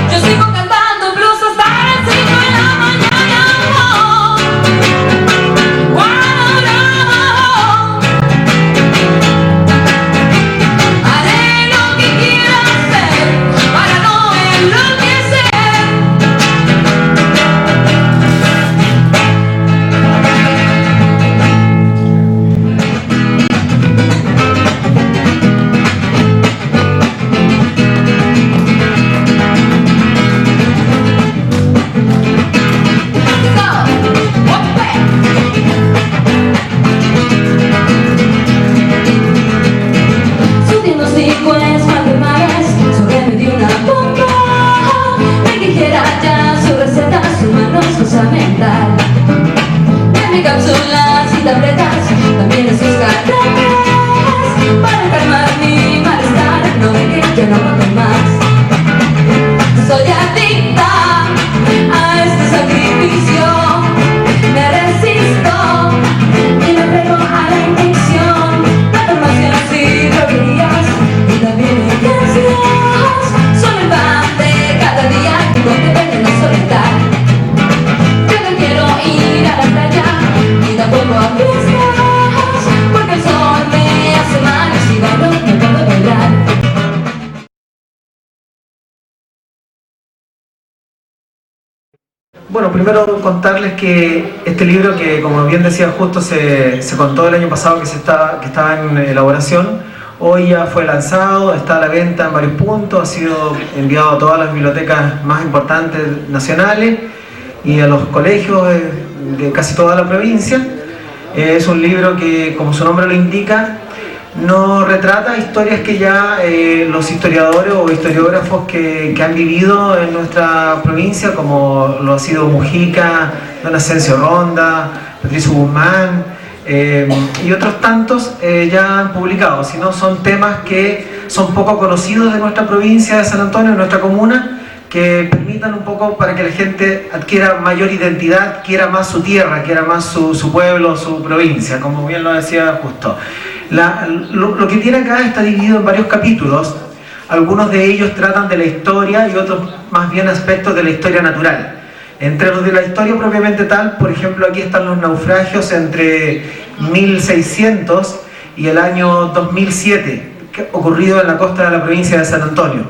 Yo sigo cantando blues hasta las 5 de la mañana. mental. De cápsulas y tabletas, también en sus carreras, para calmar mi malestar, no me que no puedo más. Soy adicta a este sacrificio, me resisto y me pego a la inyección de farmacias y droguerías y también iglesias. Soy el pan de cada día que contiene la soledad. Yo no quiero ir a la playa ni tampoco a fiestas, porque el sol me hace mal y si bailo no puedo bailar. Bueno, primero contarles que este libro, que como bien decía justo se contó el año pasado que estaba en elaboración, hoy ya fue lanzado, está a la venta en varios puntos, ha sido enviado a todas las bibliotecas más importantes nacionales y a los colegios de casi toda la provincia. Es un libro que, como su nombre lo indica, no retrata historias que ya los historiadores o historiógrafos que han vivido en nuestra provincia, como lo ha sido Mujica, Don Ascencio Ronda, Patricio Guzmán y otros tantos, ya han publicado, sino son temas que son poco conocidos de nuestra provincia de San Antonio, de nuestra comuna, que permitan un poco para que la gente adquiera mayor identidad, quiera más su tierra, quiera más su pueblo, su provincia, como bien lo decía justo. Lo que tiene acá está dividido en varios capítulos. Algunos de ellos tratan de la historia y otros más bien aspectos de la historia natural. Entre los de la historia propiamente tal, por ejemplo, aquí están los naufragios entre 1600 y el año 2007, ocurrido en la costa de la provincia de San Antonio.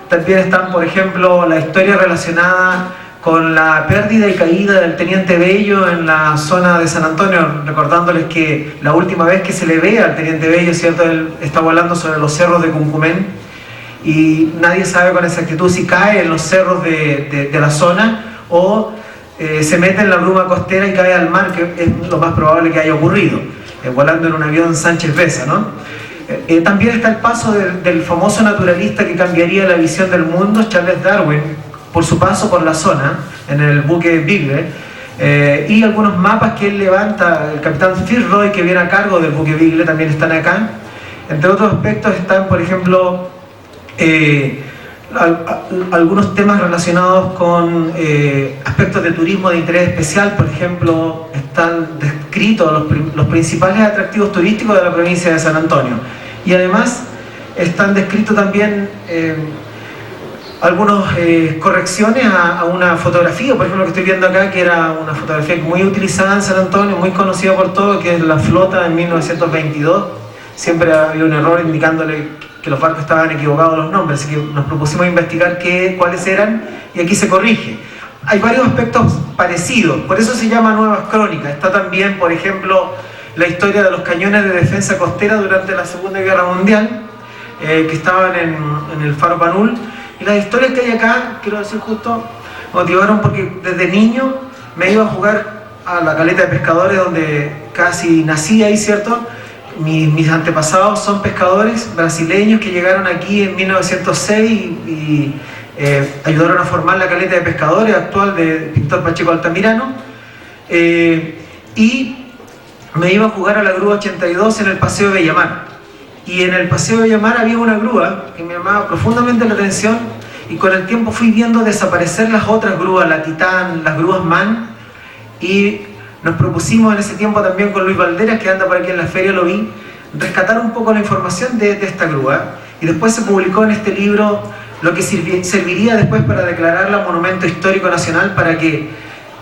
También están, por ejemplo, la historia relacionada con la pérdida y caída del Teniente Bello en la zona de San Antonio, recordándoles que la última vez que se le ve al Teniente Bello, ¿cierto?, él está volando sobre los cerros de Cuncumén y nadie sabe con exactitud si cae en los cerros de la zona o se mete en la bruma costera y cae al mar, que es lo más probable que haya ocurrido, volando en un avión Sánchez Besa, ¿no? También está el paso del famoso naturalista que cambiaría la visión del mundo, Charles Darwin, por su paso por la zona, en el buque Beagle, y algunos mapas que él levanta, el capitán Fitzroy, que viene a cargo del buque Beagle, también están acá. Entre otros aspectos están, por ejemplo, algunos temas relacionados con aspectos de turismo de interés especial. Por ejemplo, están descritos los principales atractivos turísticos de la provincia de San Antonio, y además están descritos también algunas correcciones a una fotografía, por ejemplo, que estoy viendo acá, que era una fotografía muy utilizada en San Antonio, muy conocida por todos, que es la flota en 1922. Siempre había un error indicándole que los barcos estaban equivocados los nombres, así que nos propusimos investigar cuáles eran, y aquí se corrige. Hay varios aspectos parecidos, por eso se llama Nuevas Crónicas. Está también, por ejemplo, la historia de los cañones de defensa costera durante la Segunda Guerra Mundial, que estaban en el Faro Panul. Y las historias que hay acá, quiero decir justo, motivaron porque desde niño me iba a jugar a la caleta de pescadores, donde casi nací ahí, ¿cierto? Mis antepasados son pescadores brasileños que llegaron aquí en 1906 y ayudaron a formar la caleta de pescadores actual de Víctor Pacheco Altamirano. Y me iba a jugar a la grúa 82 en el Paseo Bellamar. Y en el Paseo Bellamar había una grúa que me llamaba profundamente la atención, y con el tiempo fui viendo desaparecer las otras grúas, la Titán, las grúas MAN, y nos propusimos en ese tiempo también con Luis Valderas, que anda por aquí en la feria, lo vi, rescatar un poco la información de esta grúa, y después se publicó en este libro lo que serviría después para declararla Monumento Histórico Nacional, para que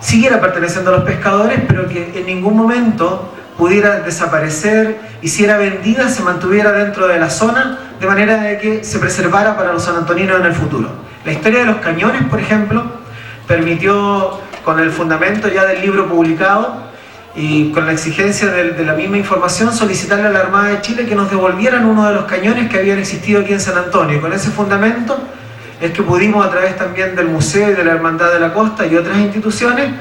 siguiera perteneciendo a los pescadores, pero que en ningún momento pudiera desaparecer, y si era vendida se mantuviera dentro de la zona, de manera de que se preservara para los sanantoninos en el futuro. La historia de los cañones, por ejemplo, permitió, con el fundamento ya del libro publicado y con la exigencia de la misma información, solicitarle a la Armada de Chile que nos devolvieran uno de los cañones que habían existido aquí en San Antonio, y con ese fundamento es que pudimos, a través también del Museo y de la Hermandad de la Costa y otras instituciones,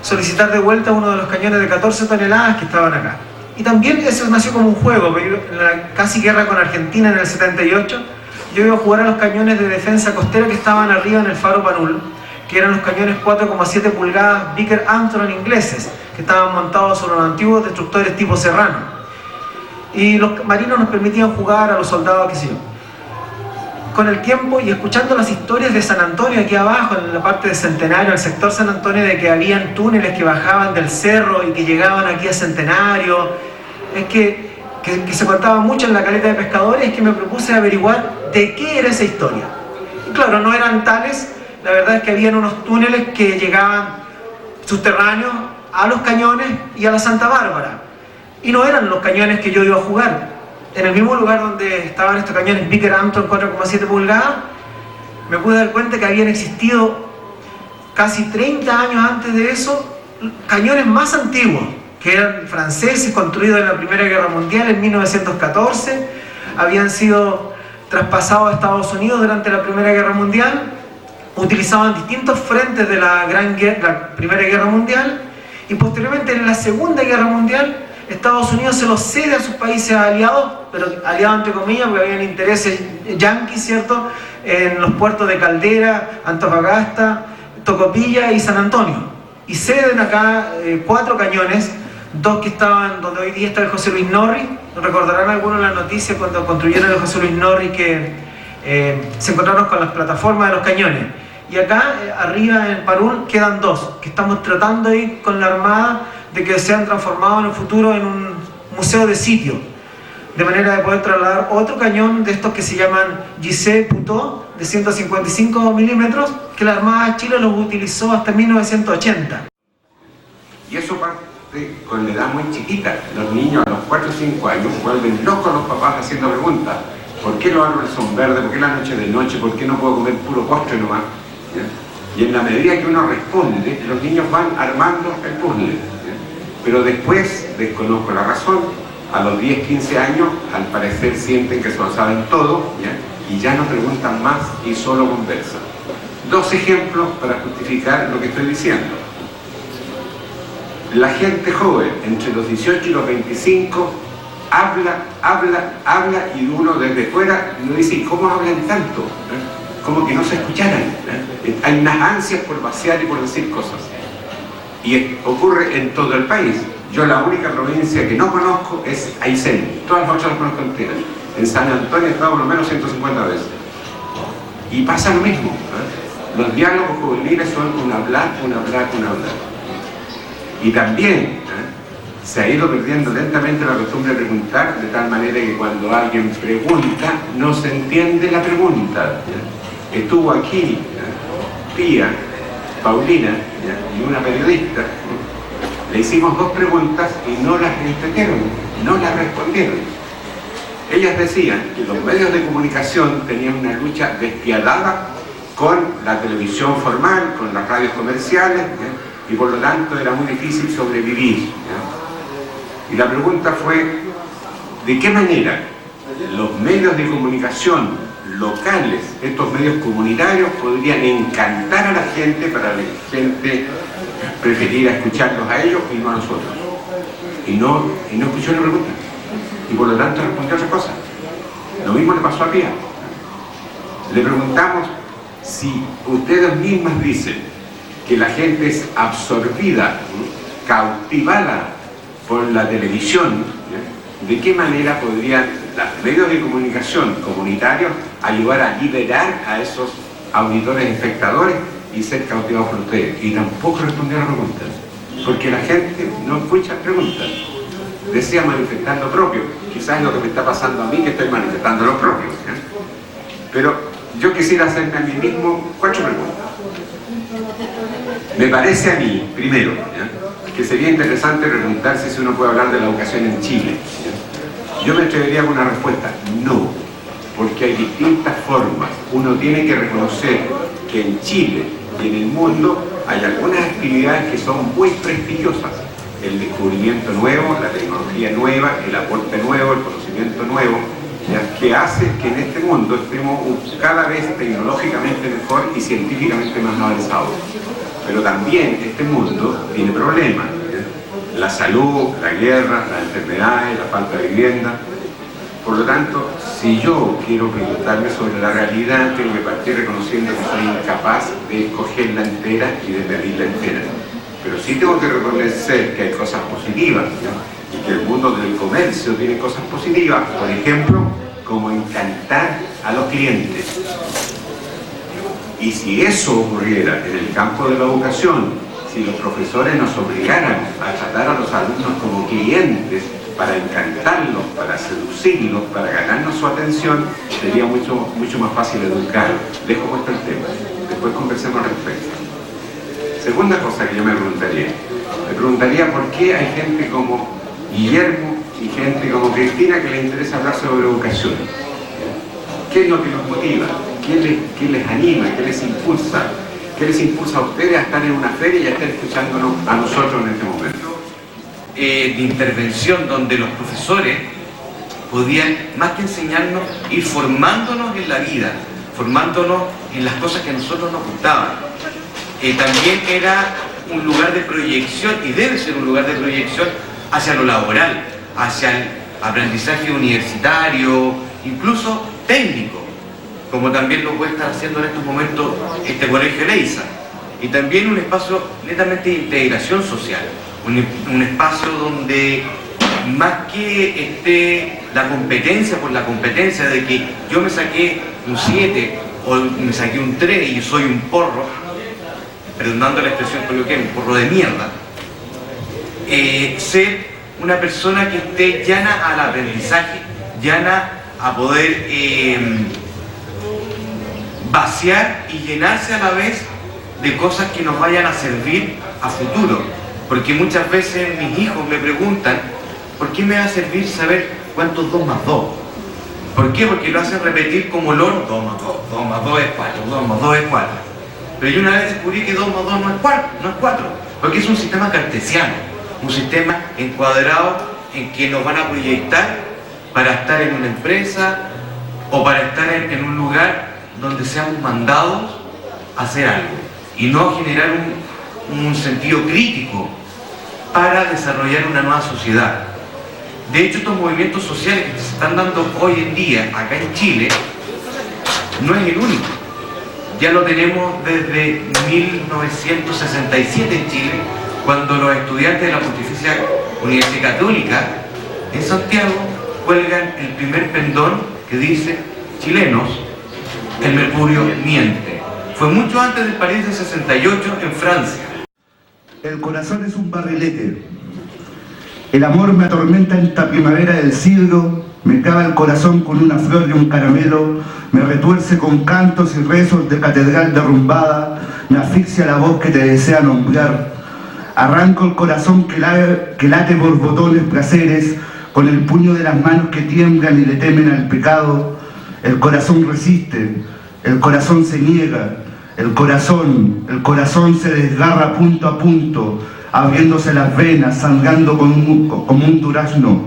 solicitar de vuelta uno de los cañones de 14 toneladas que estaban acá. Y también eso nació como un juego, porque en la casi guerra con Argentina en el 78, yo iba a jugar a los cañones de defensa costera que estaban arriba en el Faro Panul, que eran los cañones 4,7 pulgadas Vickers Armstrong ingleses, que estaban montados sobre los antiguos destructores tipo Serrano. Y los marinos nos permitían jugar a los soldados, qué sé yo. Con el tiempo y escuchando las historias de San Antonio aquí abajo, en la parte de Centenario, el sector San Antonio, de que habían túneles que bajaban del cerro y que llegaban aquí a Centenario, es que se contaba mucho en la caleta de pescadores, es que me propuse averiguar de qué era esa historia. Y claro, no eran tales, la verdad es que habían unos túneles que llegaban subterráneos a los cañones y a la Santa Bárbara. Y no eran los cañones que yo iba a jugar. En el mismo lugar donde estaban estos cañones Vickers Armstrong 4,7 pulgadas, me pude dar cuenta que habían existido casi 30 años antes de eso cañones más antiguos, que eran franceses, construidos en la Primera Guerra Mundial en 1914, habían sido traspasados a Estados Unidos durante la Primera Guerra Mundial, utilizaban distintos frentes de la Primera Guerra Mundial, y posteriormente en la Segunda Guerra Mundial Estados Unidos se los cede a sus países aliados, pero aliados entre comillas porque habían intereses yanquis, ¿cierto?, en los puertos de Caldera, Antofagasta, Tocopilla y San Antonio. Y ceden acá 4 cañones, 2 que estaban donde hoy día está el José Luis Norris. Recordarán algunos las noticias cuando construyeron el José Luis Norris que se encontraron con las plataformas de los cañones. Y acá arriba en Parul quedan 2, que estamos tratando ahí con la Armada de que sean transformados en el futuro en un museo de sitio, de manera de poder trasladar otro cañón de estos que se llaman Giselle Putot, de 155 milímetros, que la Armada de Chile los utilizó hasta 1980. Y eso parte con la edad muy chiquita. Los niños a los 4 o 5 años vuelven locos los papás haciendo preguntas. ¿Por qué los árboles son verdes? ¿Por qué la noche de noche? ¿Por qué no puedo comer puro postre nomás? ¿Ya? Y en la medida que uno responde, los niños van armando el puzzle. Pero después, desconozco la razón, a los 10, 15 años, al parecer sienten que se lo saben todo, ¿ya? Y ya no preguntan más y solo conversan. 2 ejemplos para justificar lo que estoy diciendo. La gente joven, entre los 18 y los 25, habla y uno desde fuera nos dice, ¿y cómo hablan tanto? Como que no se escucharan. Hay unas ansias por vaciar y por decir cosas. Y ocurre en todo el país. Yo la única provincia que no conozco es Aysén. Todas las otras las conozco enteras. En San Antonio he estado por lo menos 150 veces. Y pasa lo mismo. Los diálogos juveniles son un hablar. Y también se ha ido perdiendo lentamente la costumbre de preguntar, de tal manera que cuando alguien pregunta, no se entiende la pregunta. Estuvo aquí tía Paulina y una periodista, le hicimos 2 preguntas y no las entendieron, no las respondieron. Ellas decían que los medios de comunicación tenían una lucha despiadada con la televisión formal, con las radios comerciales, y por lo tanto era muy difícil sobrevivir. Y la pregunta fue, ¿de qué manera los medios de comunicación locales, estos medios comunitarios, podrían encantar a la gente para que la gente prefiriera escucharlos a ellos y no a nosotros? Y no escuchó la pregunta. Y por lo tanto respondió otra cosa. Lo mismo le pasó a Pía. Le preguntamos si ustedes mismas dicen que la gente es absorbida, cautivada por la televisión, ¿de qué manera podrían los medios de comunicación comunitarios ayudar a liberar a esos auditores espectadores y ser cautivados por ustedes? Y tampoco respondieron a la pregunta, porque la gente no escucha preguntas, desea manifestar lo propio. Quizás es lo que me está pasando a mí, que estoy manifestando lo propio. Pero yo quisiera hacerme a mí mismo 4 preguntas. Me parece a mí, primero, que sería interesante preguntarse si uno puede hablar de la educación en Chile. Yo me atrevería con una respuesta, no, porque hay distintas formas. Uno tiene que reconocer que en Chile y en el mundo hay algunas actividades que son muy prestigiosas. El descubrimiento nuevo, la tecnología nueva, el aporte nuevo, el conocimiento nuevo, que hace que en este mundo estemos cada vez tecnológicamente mejor y científicamente más avanzados. Pero también este mundo tiene problemas. La salud, la guerra, las enfermedades, la falta de vivienda. Por lo tanto, si yo quiero preguntarme sobre la realidad, tengo que partir reconociendo que soy incapaz de escogerla entera y de medirla entera. Pero sí tengo que reconocer que hay cosas positivas, ¿no? Y que el mundo del comercio tiene cosas positivas, por ejemplo, como encantar a los clientes. Y si eso ocurriera en el campo de la educación, si los profesores nos obligaran a tratar a los alumnos como clientes, para encantarlos, para seducirlos, para ganarnos su atención, sería mucho más fácil educar. Dejo puesto el tema, después conversemos al respecto. Segunda cosa que yo me preguntaría por qué hay gente como Guillermo y gente como Cristina que les interesa hablar sobre educación. ¿Qué es lo que los motiva? ¿Qué les anima? ¿Qué les impulsa? ¿Qué les impulsa a ustedes a estar en una feria y a estar escuchándonos a nosotros en este momento? De intervención donde los profesores podían, más que enseñarnos, ir formándonos en la vida, formándonos en las cosas que a nosotros nos gustaban. También era un lugar de proyección, y debe ser un lugar de proyección hacia lo laboral, hacia el aprendizaje universitario, incluso técnico, como también lo puede estar haciendo en estos momentos este Colegio Leiza. Y también un espacio netamente de integración social. Un espacio donde más que esté la competencia por la competencia de que yo me saqué un 7 o me saqué un 3 y soy un porro, perdonando la expresión coloquial, un porro de mierda, ser una persona que esté llana al aprendizaje, llana a poder vaciar y llenarse a la vez de cosas que nos vayan a servir a futuro. Porque muchas veces mis hijos me preguntan, ¿por qué me va a servir saber cuánto es 2 más 2? ¿Por qué? Porque lo hacen repetir como loro, 2 más 2, 2 más 2 es 4, 2 más 2 es 4. Pero yo una vez descubrí que 2 más 2 no es 4, porque es un sistema cartesiano, un sistema encuadrado en que nos van a proyectar para estar en una empresa o para estar en un lugar donde seamos mandados a hacer algo y no generar un sentido crítico para desarrollar una nueva sociedad. De hecho, estos movimientos sociales que se están dando hoy en día acá en Chile no es el único. Ya lo tenemos desde 1967 en Chile, cuando los estudiantes de la Pontificia Universidad Católica en Santiago cuelgan el primer pendón que dice: chilenos, el mercurio miente. Fue mucho antes del París del 68 en Francia. El corazón es un barrilete. El amor me atormenta en esta primavera del siglo, me clava el corazón con una flor y un caramelo, me retuerce con cantos y rezos de catedral derrumbada, me asfixia la voz que te desea nombrar. Arranco el corazón que late por botones placeres, con el puño de las manos que tiemblan y le temen al pecado. El corazón resiste, el corazón se niega. El corazón se desgarra punto a punto, abriéndose las venas, sangrando como un durazno.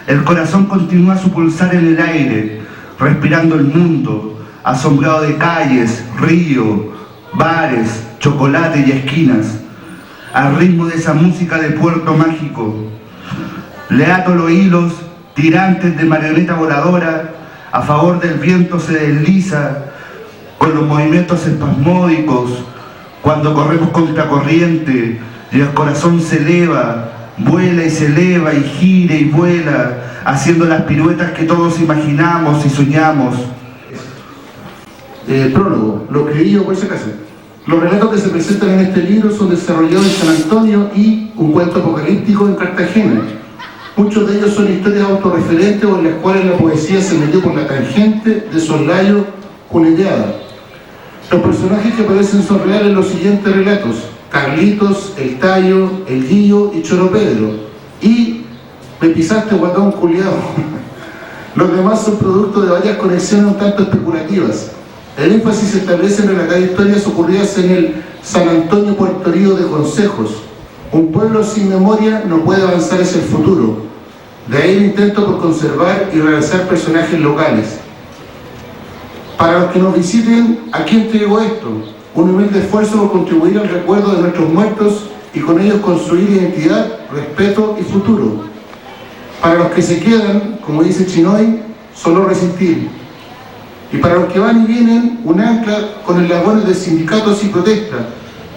El corazón continúa su pulsar en el aire, respirando el mundo, asombrado de calles, ríos, bares, chocolate y esquinas, al ritmo de esa música de puerto mágico. Le ato los hilos tirantes de marioneta voladora, a favor del viento se desliza, con los movimientos espasmódicos, cuando corremos contra corriente y el corazón se eleva, vuela y se eleva y gira y vuela, haciendo las piruetas que todos imaginamos y soñamos. Prólogo, lo que leí yo por si acaso. Los relatos que se presentan en este libro son desarrollados en San Antonio y un cuento apocalíptico en Cartagena. Muchos de ellos son historias autorreferentes o en las cuales la poesía se metió por la tangente de soslayo culeteada. Los personajes que aparecen son reales en los siguientes relatos: Carlitos, El Tallo, El Guillo y Choro Pedro. Y me pisaste, guatón culiao. Los demás son producto de varias conexiones un tanto especulativas. El énfasis se establece en relatar historias ocurridas en el San Antonio Puertorío de Consejos. Un pueblo sin memoria no puede avanzar hacia el futuro. De ahí el intento por conservar y realzar personajes locales. Para los que nos visiten, aquí entrego esto: un humilde esfuerzo por contribuir al recuerdo de nuestros muertos y con ellos construir identidad, respeto y futuro. Para los que se quedan, como dice Chinoy, solo resistir. Y para los que van y vienen, un ancla con el labor de sindicatos y protestas,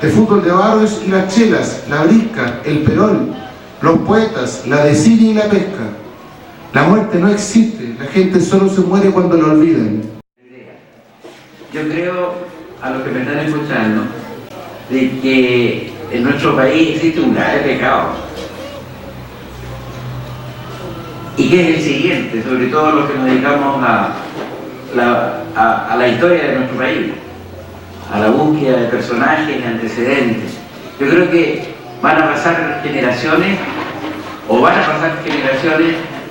de fútbol de barrios y las chelas, la brisca, el perol, los poetas, la desidia y la pesca. La muerte no existe, la gente solo se muere cuando la olvidan. Yo creo, a los que me están escuchando, de que en nuestro país existe un grave pecado. Y que es el siguiente, sobre todo los que nos dedicamos a la historia de nuestro país, a la búsqueda de personajes, de antecedentes. Yo creo que van a pasar generaciones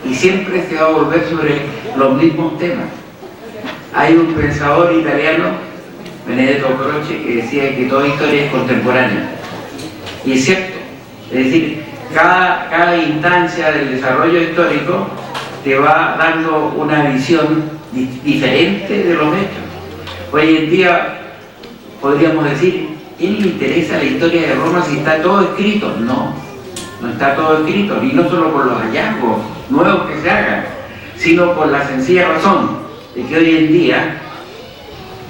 y siempre se va a volver sobre los mismos temas. Hay un pensador italiano, Benedetto Croce, que decía que toda historia es contemporánea. Y es cierto, es decir, cada instancia del desarrollo histórico te va dando una visión diferente de los hechos. Hoy en día podríamos decir, ¿quién le interesa la historia de Roma si está todo escrito? No, no está todo escrito, y no solo por los hallazgos nuevos que se hagan, sino por la sencilla razón de que hoy en día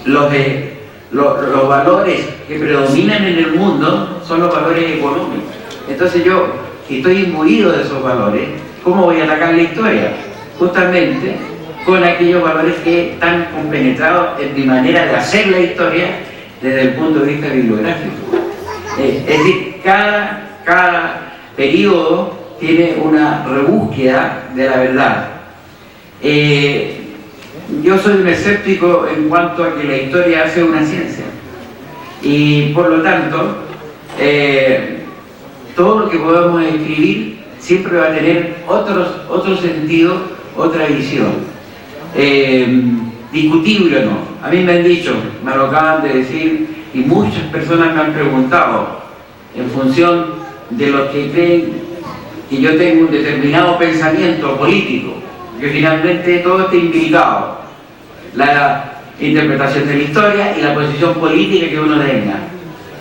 los valores que predominan en el mundo son los valores económicos. Entonces yo, que estoy imbuido de esos valores, ¿cómo voy a atacar la historia? Justamente con aquellos valores que están compenetrados en mi manera de hacer la historia desde el punto de vista bibliográfico. Es decir, cada periodo tiene una rebúsqueda de la verdad. Yo soy un escéptico en cuanto a que la historia hace una ciencia, y por lo tanto todo lo que podemos escribir siempre va a tener otro sentido, otra visión, discutible o no. A mí me han dicho, me lo acaban de decir, y muchas personas me han preguntado, en función de los que creen que yo tengo un determinado pensamiento político, que finalmente todo está implicado, la interpretación de la historia y la posición política que uno tenga.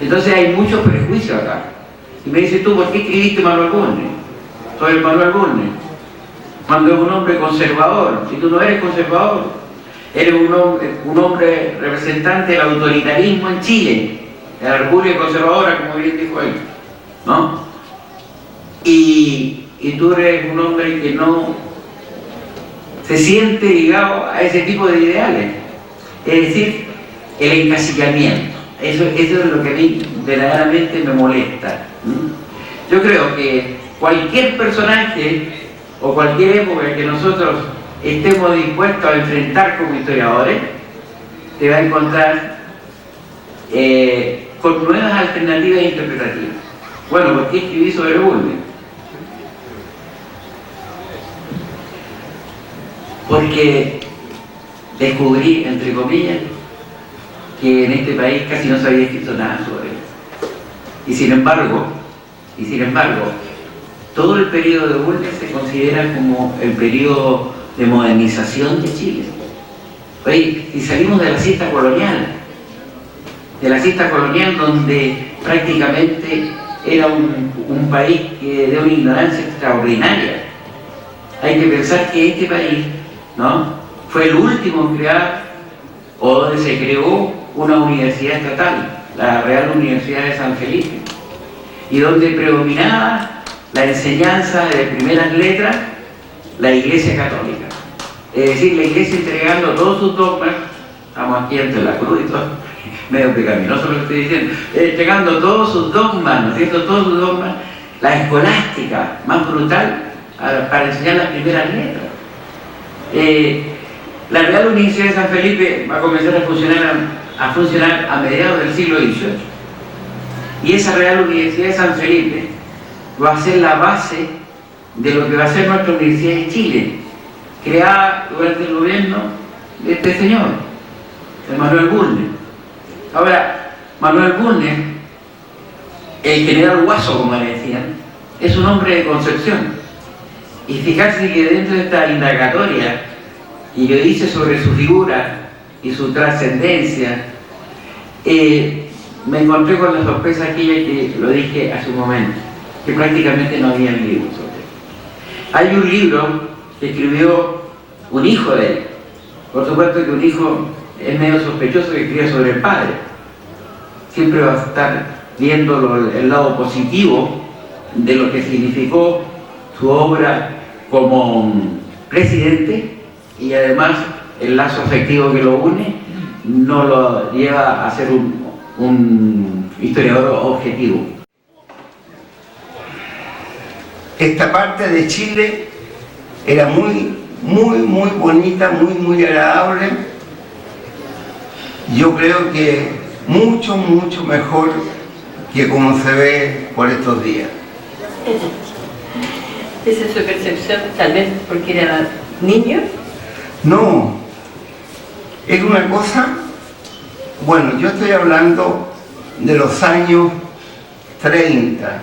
Entonces hay mucho prejuicio acá. Y me dices tú, ¿por qué escribiste Manuel Bulnes? Soy el Manuel Bulnes. Cuando es un hombre conservador, si tú no eres conservador, eres un hombre representante del autoritarismo en Chile, de la República Conservadora, como bien dijo él, ¿no? Y tú eres un hombre que no se siente ligado a ese tipo de ideales, es decir, el encasillamiento. Eso es lo que a mí verdaderamente me molesta. Yo creo que cualquier personaje o cualquier época que nosotros estemos dispuestos a enfrentar como historiadores, te va a encontrar con nuevas alternativas interpretativas. Bueno, ¿por qué escribí sobre Bulnes? Porque descubrí, entre comillas, que en este país casi no se había escrito nada sobre él. Y sin embargo, todo el periodo de Bulnes se considera como el periodo de modernización de Chile. Oye, si salimos de la siesta colonial, donde prácticamente era un país de una ignorancia extraordinaria, hay que pensar que este país, ¿no?, fue el último en crear, o donde se creó una universidad estatal, la Real Universidad de San Felipe, y donde predominaba la enseñanza de primeras letras, la Iglesia Católica. Es decir, la Iglesia entregando todos sus dogmas, estamos aquí entre la cruz y todo, medio pecaminoso lo que estoy diciendo, entregando todos sus dogmas, ¿no es cierto?, todos sus dogmas, la escolástica más brutal para enseñar las primeras letras. La Real Universidad de San Felipe va a comenzar a funcionar a mediados del siglo XVIII. Y esa Real Universidad de San Felipe va a ser la base de lo que va a ser nuestra Universidad de Chile, creada durante el gobierno de este señor, de Manuel Bulnes. Ahora, Manuel Bulnes, el general Guaso, como le decían, es un hombre de Concepción. Y fijarse que dentro de esta indagatoria, y yo hice sobre su figura y su trascendencia, me encontré con la sorpresa aquella que lo dije hace un momento, que prácticamente no había libros sobre él. Hay un libro que escribió un hijo de él. Por supuesto que un hijo es medio sospechoso que escriba sobre el padre. Siempre va a estar viendo el lado positivo de lo que significó su obra como presidente, y además el lazo afectivo que lo une no lo lleva a ser un historiador objetivo. Esta parte de Chile era muy bonita, muy agradable. Yo creo que mucho mejor que como se ve por estos días. ¿Esa es su percepción, tal vez porque era niño? No, es una cosa, bueno, yo estoy hablando de los años 30,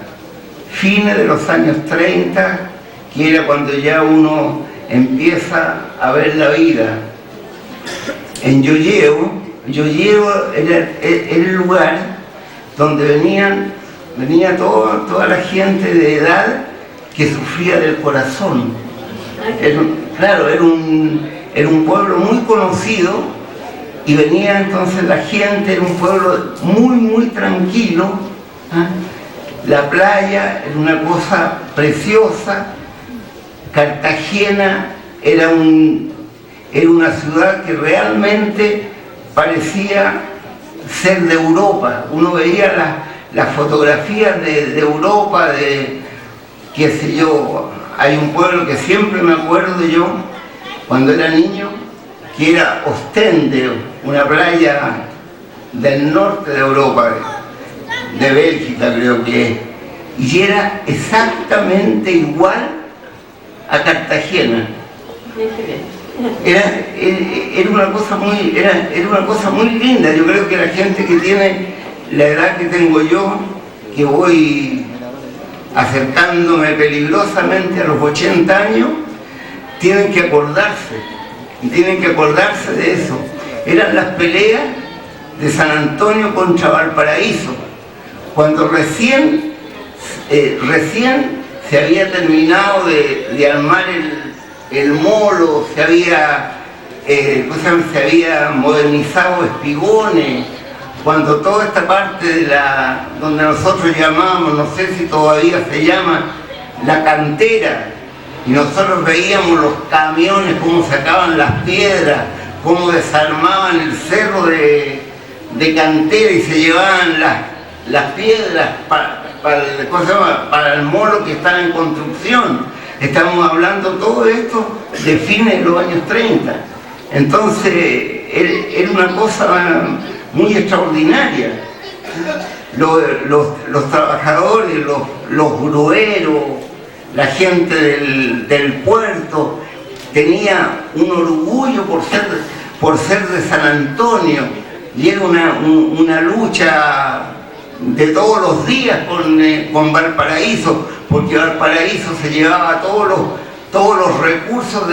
fines de los años 30, que era cuando ya uno empieza a ver la vida. En Yoyeo era el lugar donde venía toda la gente de edad que sufría del corazón. Claro, era un pueblo muy conocido, y venía entonces la gente, era un pueblo muy tranquilo. La playa era una cosa preciosa. Cartagena era una ciudad que realmente parecía ser de Europa. Uno veía las fotografías de Europa, qué sé yo. Hay un pueblo que siempre me acuerdo yo, cuando era niño, que era Ostende, una playa del norte de Europa, de Bélgica creo que es, y era exactamente igual a Cartagena. Era una cosa muy linda. Yo creo que la gente que tiene la edad que tengo yo, que voy acercándome peligrosamente a los 80 años, tienen que acordarse de eso. Eran las peleas de San Antonio contra Valparaíso, cuando recién se había terminado de armar el molo, se había modernizado Espigones, cuando toda esta parte donde nosotros llamamos, no sé si todavía se llama, la cantera, y nosotros veíamos los camiones cómo sacaban las piedras, cómo desarmaban el cerro de cantera y se llevaban las piedras para el molo que estaba en construcción. Estamos hablando todo esto de fines de los años 30. Entonces era una cosa muy extraordinaria. Los trabajadores, los grueros, la gente del puerto tenía un orgullo por ser de San Antonio, y era una lucha de todos los días con Valparaíso, porque Valparaíso se llevaba todos los recursos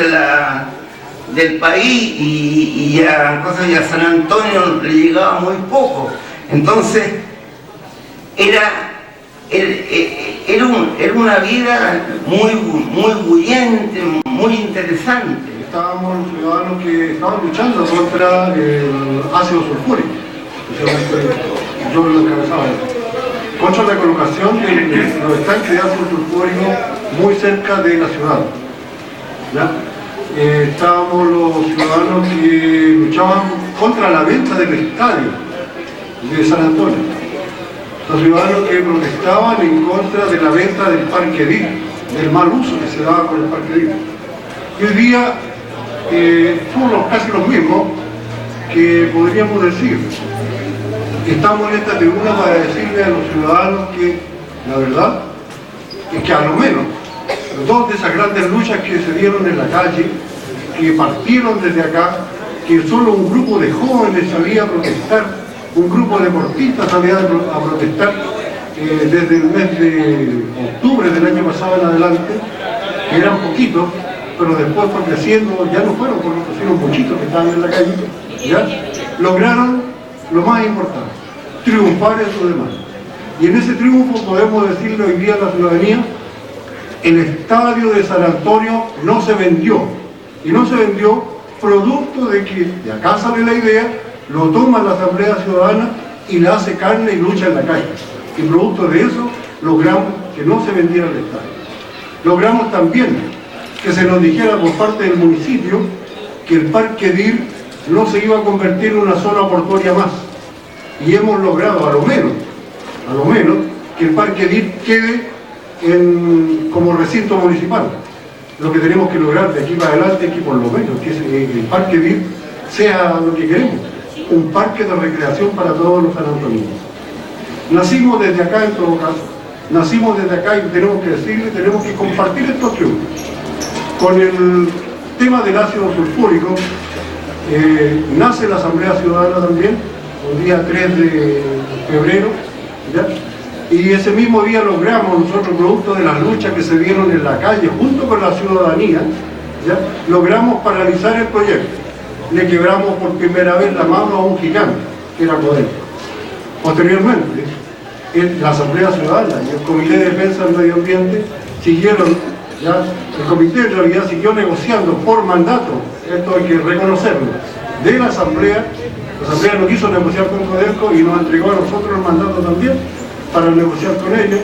del país, y a San Antonio le llegaba muy poco. Entonces era una vida muy bullente, muy interesante. Estábamos los ciudadanos que estaban luchando contra el ácido sulfúrico, yo lo encabezaba, contra la colocación de los estanques de ácido sulfúrico muy cerca de la ciudad. ¿Ya? Estábamos los ciudadanos que luchaban contra la venta del estadio de San Antonio, los ciudadanos que protestaban en contra de la venta del Parque Edil, del mal uso que se daba con el Parque Edil. Y hoy día somos casi los mismos que podríamos decir. Estamos en esta tribuna para decirle a los ciudadanos que la verdad es que a lo menos dos de esas grandes luchas que se dieron en la calle, que partieron desde acá, que solo un grupo de jóvenes salía a protestar, un grupo de deportistas salía a protestar desde el mes de octubre del año pasado en adelante, que eran poquitos, pero después fue creciendo, ya no fueron porque pusieron muchitos que estaban en la calle, ¿ya? Lograron lo más importante, triunfar en su demanda. Y en ese triunfo podemos decirle hoy día a la ciudadanía El estadio de San Antonio no se vendió, y no se vendió producto de que, de acá sale la idea, lo toma la Asamblea Ciudadana y la hace carne y lucha en la calle. Y producto de eso logramos que no se vendiera el estadio. Logramos también que se nos dijera por parte del municipio que el Parque Dir no se iba a convertir en una zona portuaria más. Y hemos logrado, a lo menos, que el Parque Dir quede como recinto municipal. Lo que tenemos que lograr de aquí para adelante es que por lo menos que el Parque Dir sea lo que queremos, un parque de recreación para todos los sanantoninos. Nacimos desde acá en todo caso, nacimos desde acá y tenemos que decirle, tenemos que compartir estos triunfos. Con el tema del ácido sulfúrico, nace la Asamblea Ciudadana también, el día 3 de febrero, ¿ya? Y ese mismo día logramos nosotros, producto de las luchas que se dieron en la calle junto con la ciudadanía, ¿ya? Logramos paralizar el proyecto. Le quebramos por primera vez la mano a un gigante, que era Codelco. Posteriormente, la Asamblea Ciudadana y el Comité de Defensa del Medio Ambiente siguieron, ¿ya? El comité en realidad siguió negociando por mandato, esto hay que reconocerlo, de la Asamblea. La Asamblea no quiso negociar con Codelco y nos entregó a nosotros el mandato también para negociar con ellos,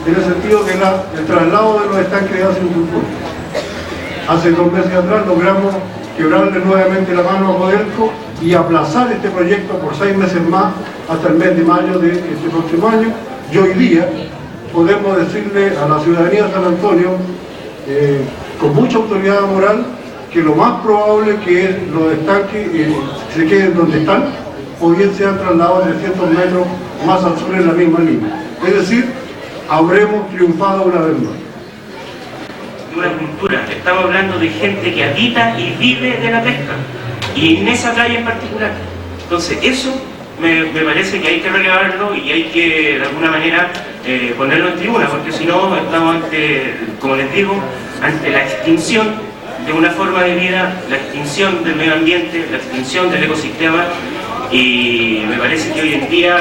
en el sentido de el traslado de los estanques de ácido sulfúrico. Hace 2 meses atrás logramos quebrarle nuevamente la mano a Codelco y aplazar este proyecto por 6 meses más hasta el mes de mayo de este próximo año. Y hoy día podemos decirle a la ciudadanía de San Antonio, con mucha autoridad moral, que lo más probable que es los estanques se queden donde están, o bien sean trasladados 300 metros más al sur en la misma línea. Es decir, habremos triunfado una vez más. Una cultura, estamos hablando de gente que habita y vive de la pesca, y en esa playa en particular. Entonces eso me parece que hay que relevarlo y hay que de alguna manera ponerlo en tribuna, porque si no estamos ante, como les digo, ante la extinción de una forma de vida, la extinción del medio ambiente, la extinción del ecosistema, y me parece que hoy en día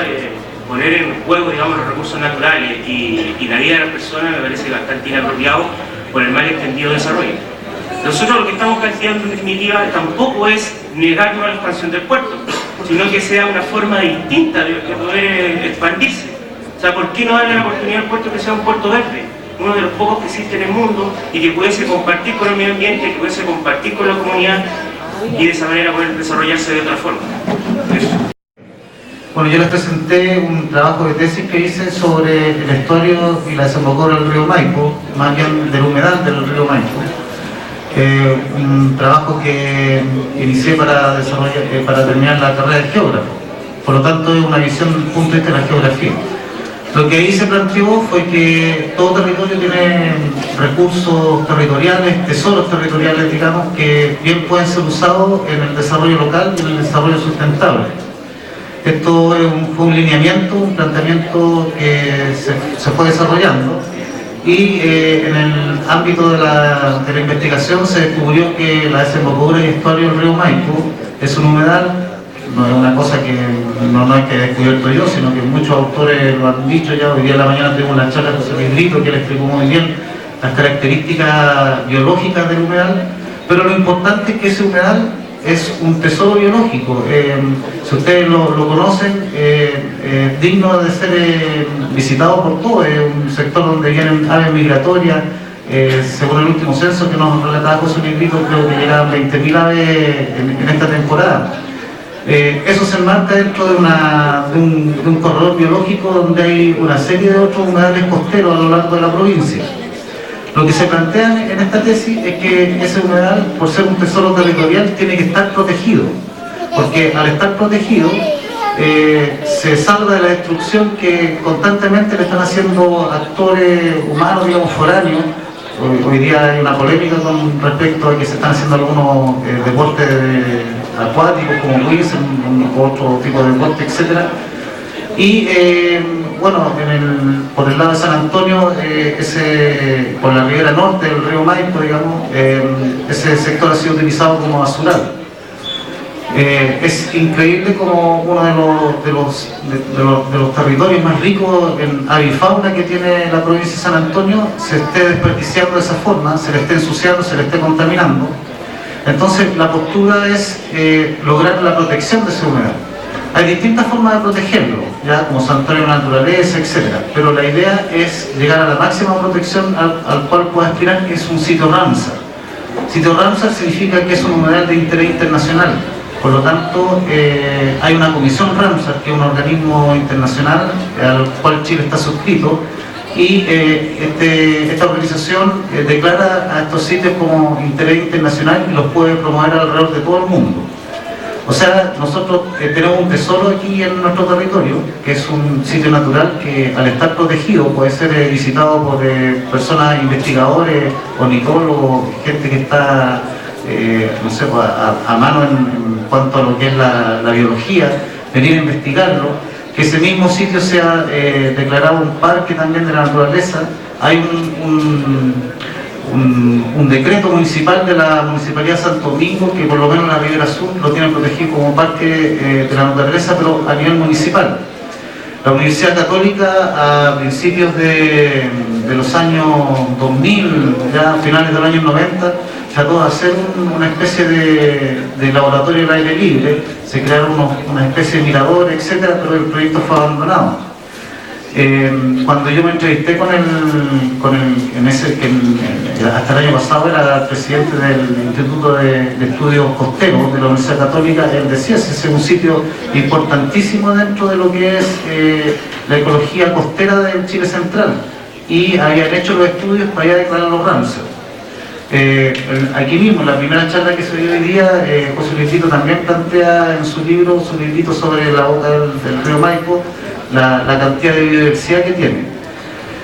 poner en juego, digamos, los recursos naturales y la vida de las personas me parece bastante inapropiado por el mal entendido desarrollo. Nosotros lo que estamos planteando en definitiva tampoco es negarnos a la expansión del puerto, sino que sea una forma distinta de poder expandirse. O sea, ¿por qué no darle la oportunidad al puerto que sea un puerto verde? Uno de los pocos que existe en el mundo y que pudiese compartir con el medio ambiente, que pudiese compartir con la comunidad y de esa manera poder desarrollarse de otra forma. Eso. Bueno, yo les presenté un trabajo de tesis que hice sobre el estuario y la desembocadura del río Maipo, más bien del humedal del río Maipo. Un trabajo que inicié para terminar la carrera de geógrafo. Por lo tanto, es una visión desde el punto de vista de la geografía. Lo que ahí se planteó fue que todo territorio tiene recursos territoriales, tesoros territoriales, digamos, que bien pueden ser usados en el desarrollo local y en el desarrollo sustentable. Esto fue un lineamiento, un planteamiento que se fue desarrollando, y en el ámbito de la investigación se descubrió que la desembocadura y estuario del río Maipo es un humedal. No es una cosa que no es que he descubierto yo, sino que muchos autores lo han dicho ya. Hoy día en la mañana tuvimos una charla con José Brito que le explicó muy bien las características biológicas del humedal, pero lo importante es que ese humedal es un tesoro biológico. Si ustedes lo conocen, es digno de ser visitado por todos. Es un sector donde vienen aves migratorias. Según el último censo que nos relataba José Brito, creo que llegaban 20.000 aves en esta temporada. Eso se enmarca dentro de un corredor biológico donde hay una serie de otros humedales costeros a lo largo de la provincia. Lo que se plantea en esta tesis es que ese humedal, por ser un tesoro territorial, tiene que estar protegido, porque al estar protegido se salva de la destrucción que constantemente le están haciendo actores humanos, digamos, foráneos. Hoy día hay una polémica con respecto a que se están haciendo algunos deportes acuáticos como Luis, otro tipo de deporte, etc. Y bueno, por el lado de San Antonio, por la ribera norte del río Maipo, digamos, ese sector ha sido utilizado como basural. Es increíble como uno de los territorios más ricos en avifauna que tiene la provincia de San Antonio se esté desperdiciando de esa forma, se le esté ensuciando, se le esté contaminando. Entonces la postura es lograr la protección de ese humedal. Hay distintas formas de protegerlo, ya como santuario de la naturaleza, etc. Pero la idea es llegar a la máxima protección al cual puede aspirar, que es un sitio Ramsar. Sitio Ramsar significa que es un humedal de interés internacional. Por lo tanto, hay una comisión Ramsar, que es un organismo internacional al cual Chile está suscrito, y esta organización declara a estos sitios como interés internacional y los puede promover alrededor de todo el mundo. O sea, nosotros tenemos un tesoro aquí en nuestro territorio, que es un sitio natural que al estar protegido puede ser visitado por personas, investigadores, ornitólogos, gente que está, no sé, a mano en cuanto a lo que es la biología, venir a investigarlo, que ese mismo sitio sea declarado un parque también de la naturaleza. Hay un decreto municipal de la Municipalidad de Santo Domingo que por lo menos la Ribera Sur lo tiene protegido como parque de la naturaleza, pero a nivel municipal. La Universidad Católica a principios de los años 2000, ya a finales de los años 90, trató de hacer una especie de laboratorio al aire libre, se crearon una especie de mirador, etcétera, pero el proyecto fue abandonado. Cuando yo me entrevisté hasta el año pasado era el presidente del Instituto de Estudios Costeros de la Universidad Católica, él decía que ese es un sitio importantísimo dentro de lo que es la ecología costera del Chile central, y habían hecho los estudios para ya declarar los Ramsar. Aquí mismo, en la primera charla que se dio hoy día, José Luis Tito también plantea en su libro sobre la boca del río Maipo, la cantidad de biodiversidad que tiene.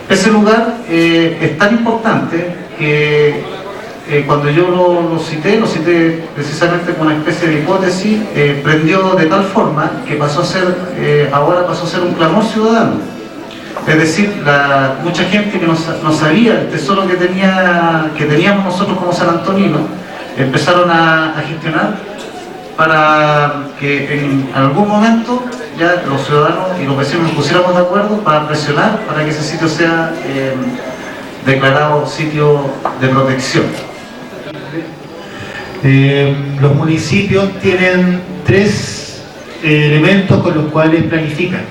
Ese lugar es tan importante que cuando yo lo cité precisamente como una especie de hipótesis, prendió de tal forma que ahora pasó a ser un clamor ciudadano. Es decir, mucha gente que no sabía el tesoro que teníamos nosotros como sanantoninos, empezaron a gestionar para que en algún momento ya los ciudadanos y los vecinos nos pusiéramos de acuerdo para presionar para que ese sitio sea declarado sitio de protección. Los municipios tienen 3 elementos con los cuales planifican,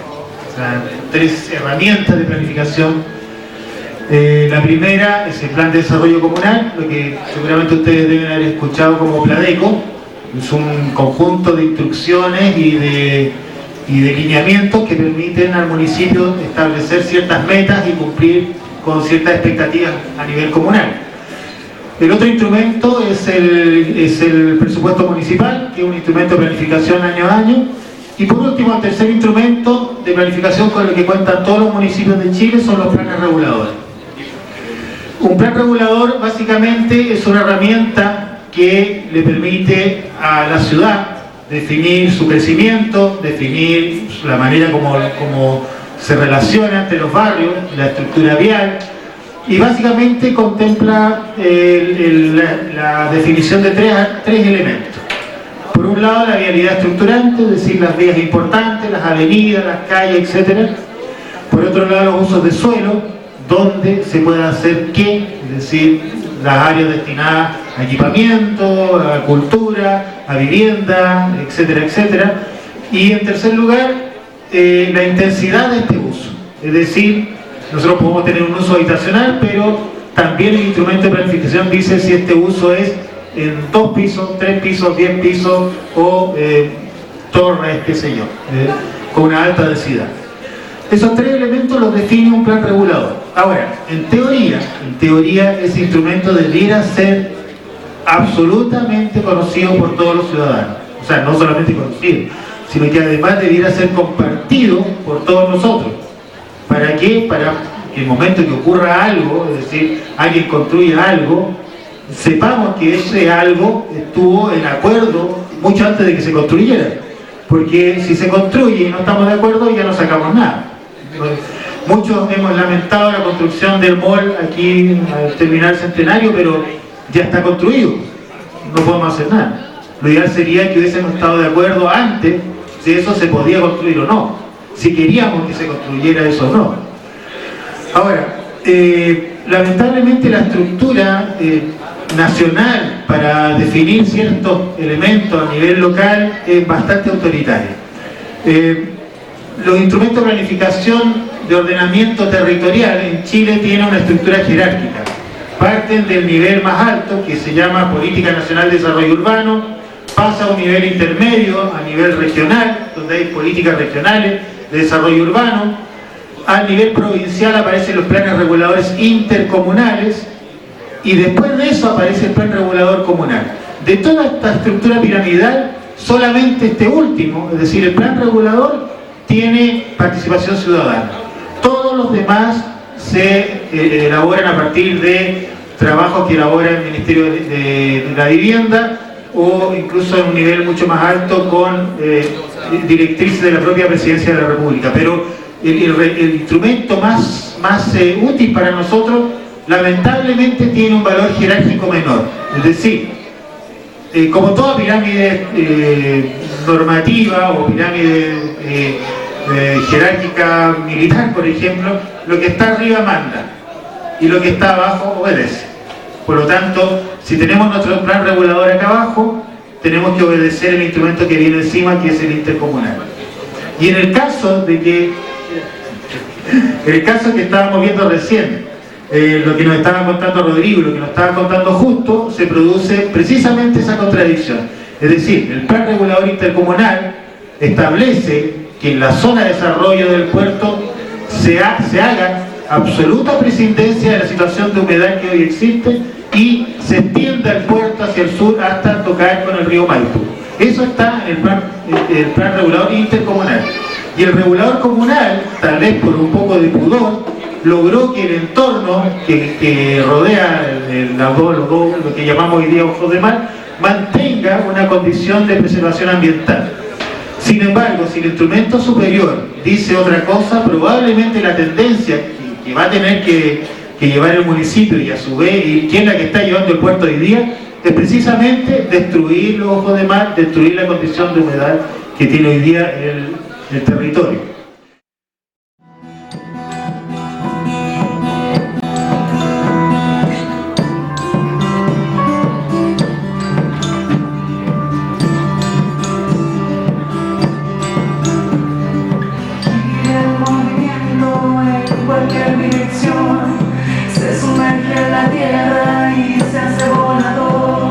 o sea, 3 herramientas de planificación. La primera es el Plan de Desarrollo Comunal, lo que seguramente ustedes deben haber escuchado como PLADECO. Es un conjunto de instrucciones y de lineamientos que permiten al municipio establecer ciertas metas y cumplir con ciertas expectativas a nivel comunal. El otro instrumento es el presupuesto municipal, que es un instrumento de planificación año a año. Y por último, el tercer instrumento de planificación con el que cuentan todos los municipios de Chile son los planes reguladores. Un plan regulador básicamente es una herramienta que le permite a la ciudad definir su crecimiento, definir la manera como se relaciona entre los barrios, la estructura vial, y básicamente contempla la definición de tres elementos. Por un lado, la vialidad estructurante, es decir, las vías importantes, las avenidas, las calles, etc. Por otro lado, los usos de suelo, donde se puede hacer qué, es decir, las áreas destinadas a equipamiento, a cultura, a vivienda, etcétera, etcétera. Y en tercer lugar, la intensidad de este uso. Es decir, nosotros podemos tener un uso habitacional, pero también el instrumento de planificación dice si este uso es en 2 pisos, 3 pisos, 10 pisos o torres, qué sé yo, con una alta densidad. Esos 3 elementos los define un plan regulador. Ahora, en teoría ese instrumento debiera ser absolutamente conocido por todos los ciudadanos. O sea, no solamente conocido, sino que además debiera ser compartido por todos nosotros. ¿Para qué? Para que el momento que ocurra algo, es decir, alguien construya algo, sepamos que ese algo estuvo en acuerdo mucho antes de que se construyera. Porque si se construye y no estamos de acuerdo, ya no sacamos nada. Muchos hemos lamentado la construcción del mall aquí al terminal Centenario, pero ya está construido, no podemos hacer nada. Lo ideal sería que hubiésemos estado de acuerdo antes si eso se podía construir o no, si queríamos que se construyera eso o no. Ahora, lamentablemente la estructura nacional para definir ciertos elementos a nivel local es bastante autoritaria. Los instrumentos de planificación de ordenamiento territorial en Chile tienen una estructura jerárquica. Parten del nivel más alto, que se llama Política Nacional de Desarrollo Urbano, pasa a un nivel intermedio, a nivel regional, donde hay políticas regionales de desarrollo urbano. Al nivel provincial aparecen los planes reguladores intercomunales, y después de eso aparece el plan regulador comunal. De toda esta estructura piramidal, solamente este último, es decir, el plan regulador, tiene participación ciudadana. Todos los demás se elaboran a partir de trabajos que elabora el Ministerio de la Vivienda, o incluso en un nivel mucho más alto con directrices de la propia Presidencia de la República. Pero el instrumento más útil para nosotros, lamentablemente, tiene un valor jerárquico menor. Es decir, como toda pirámide normativa o pirámide jerárquica militar, por ejemplo, lo que está arriba manda y lo que está abajo obedece. Por lo tanto, si tenemos nuestro plan regulador acá abajo, tenemos que obedecer el instrumento que viene encima, que es el intercomunal. Y en el caso que estábamos viendo recién, lo que nos estaba contando Rodrigo, lo que nos estaba contando Justo, se produce precisamente esa contradicción. Es decir, el plan regulador intercomunal establece que en la zona de desarrollo del puerto se haga absoluta prescindencia de la situación de humedad que hoy existe y se extienda el puerto hacia el sur hasta tocar con el río Maipo. Eso está en el plan regulador intercomunal. Y el regulador comunal, tal vez por un poco de pudor, logró que el entorno que rodea lo que llamamos hoy día ojos de mar, mantenga una condición de preservación ambiental. Sin embargo, si el instrumento superior dice otra cosa, probablemente la tendencia que va a tener que llevar el municipio, y a su vez, y quién es la que está llevando el puerto hoy día, es precisamente destruir los ojos de mar, destruir la condición de humedad que tiene hoy día el territorio. Cualquier dirección se sumerge en la tierra y se hace volador.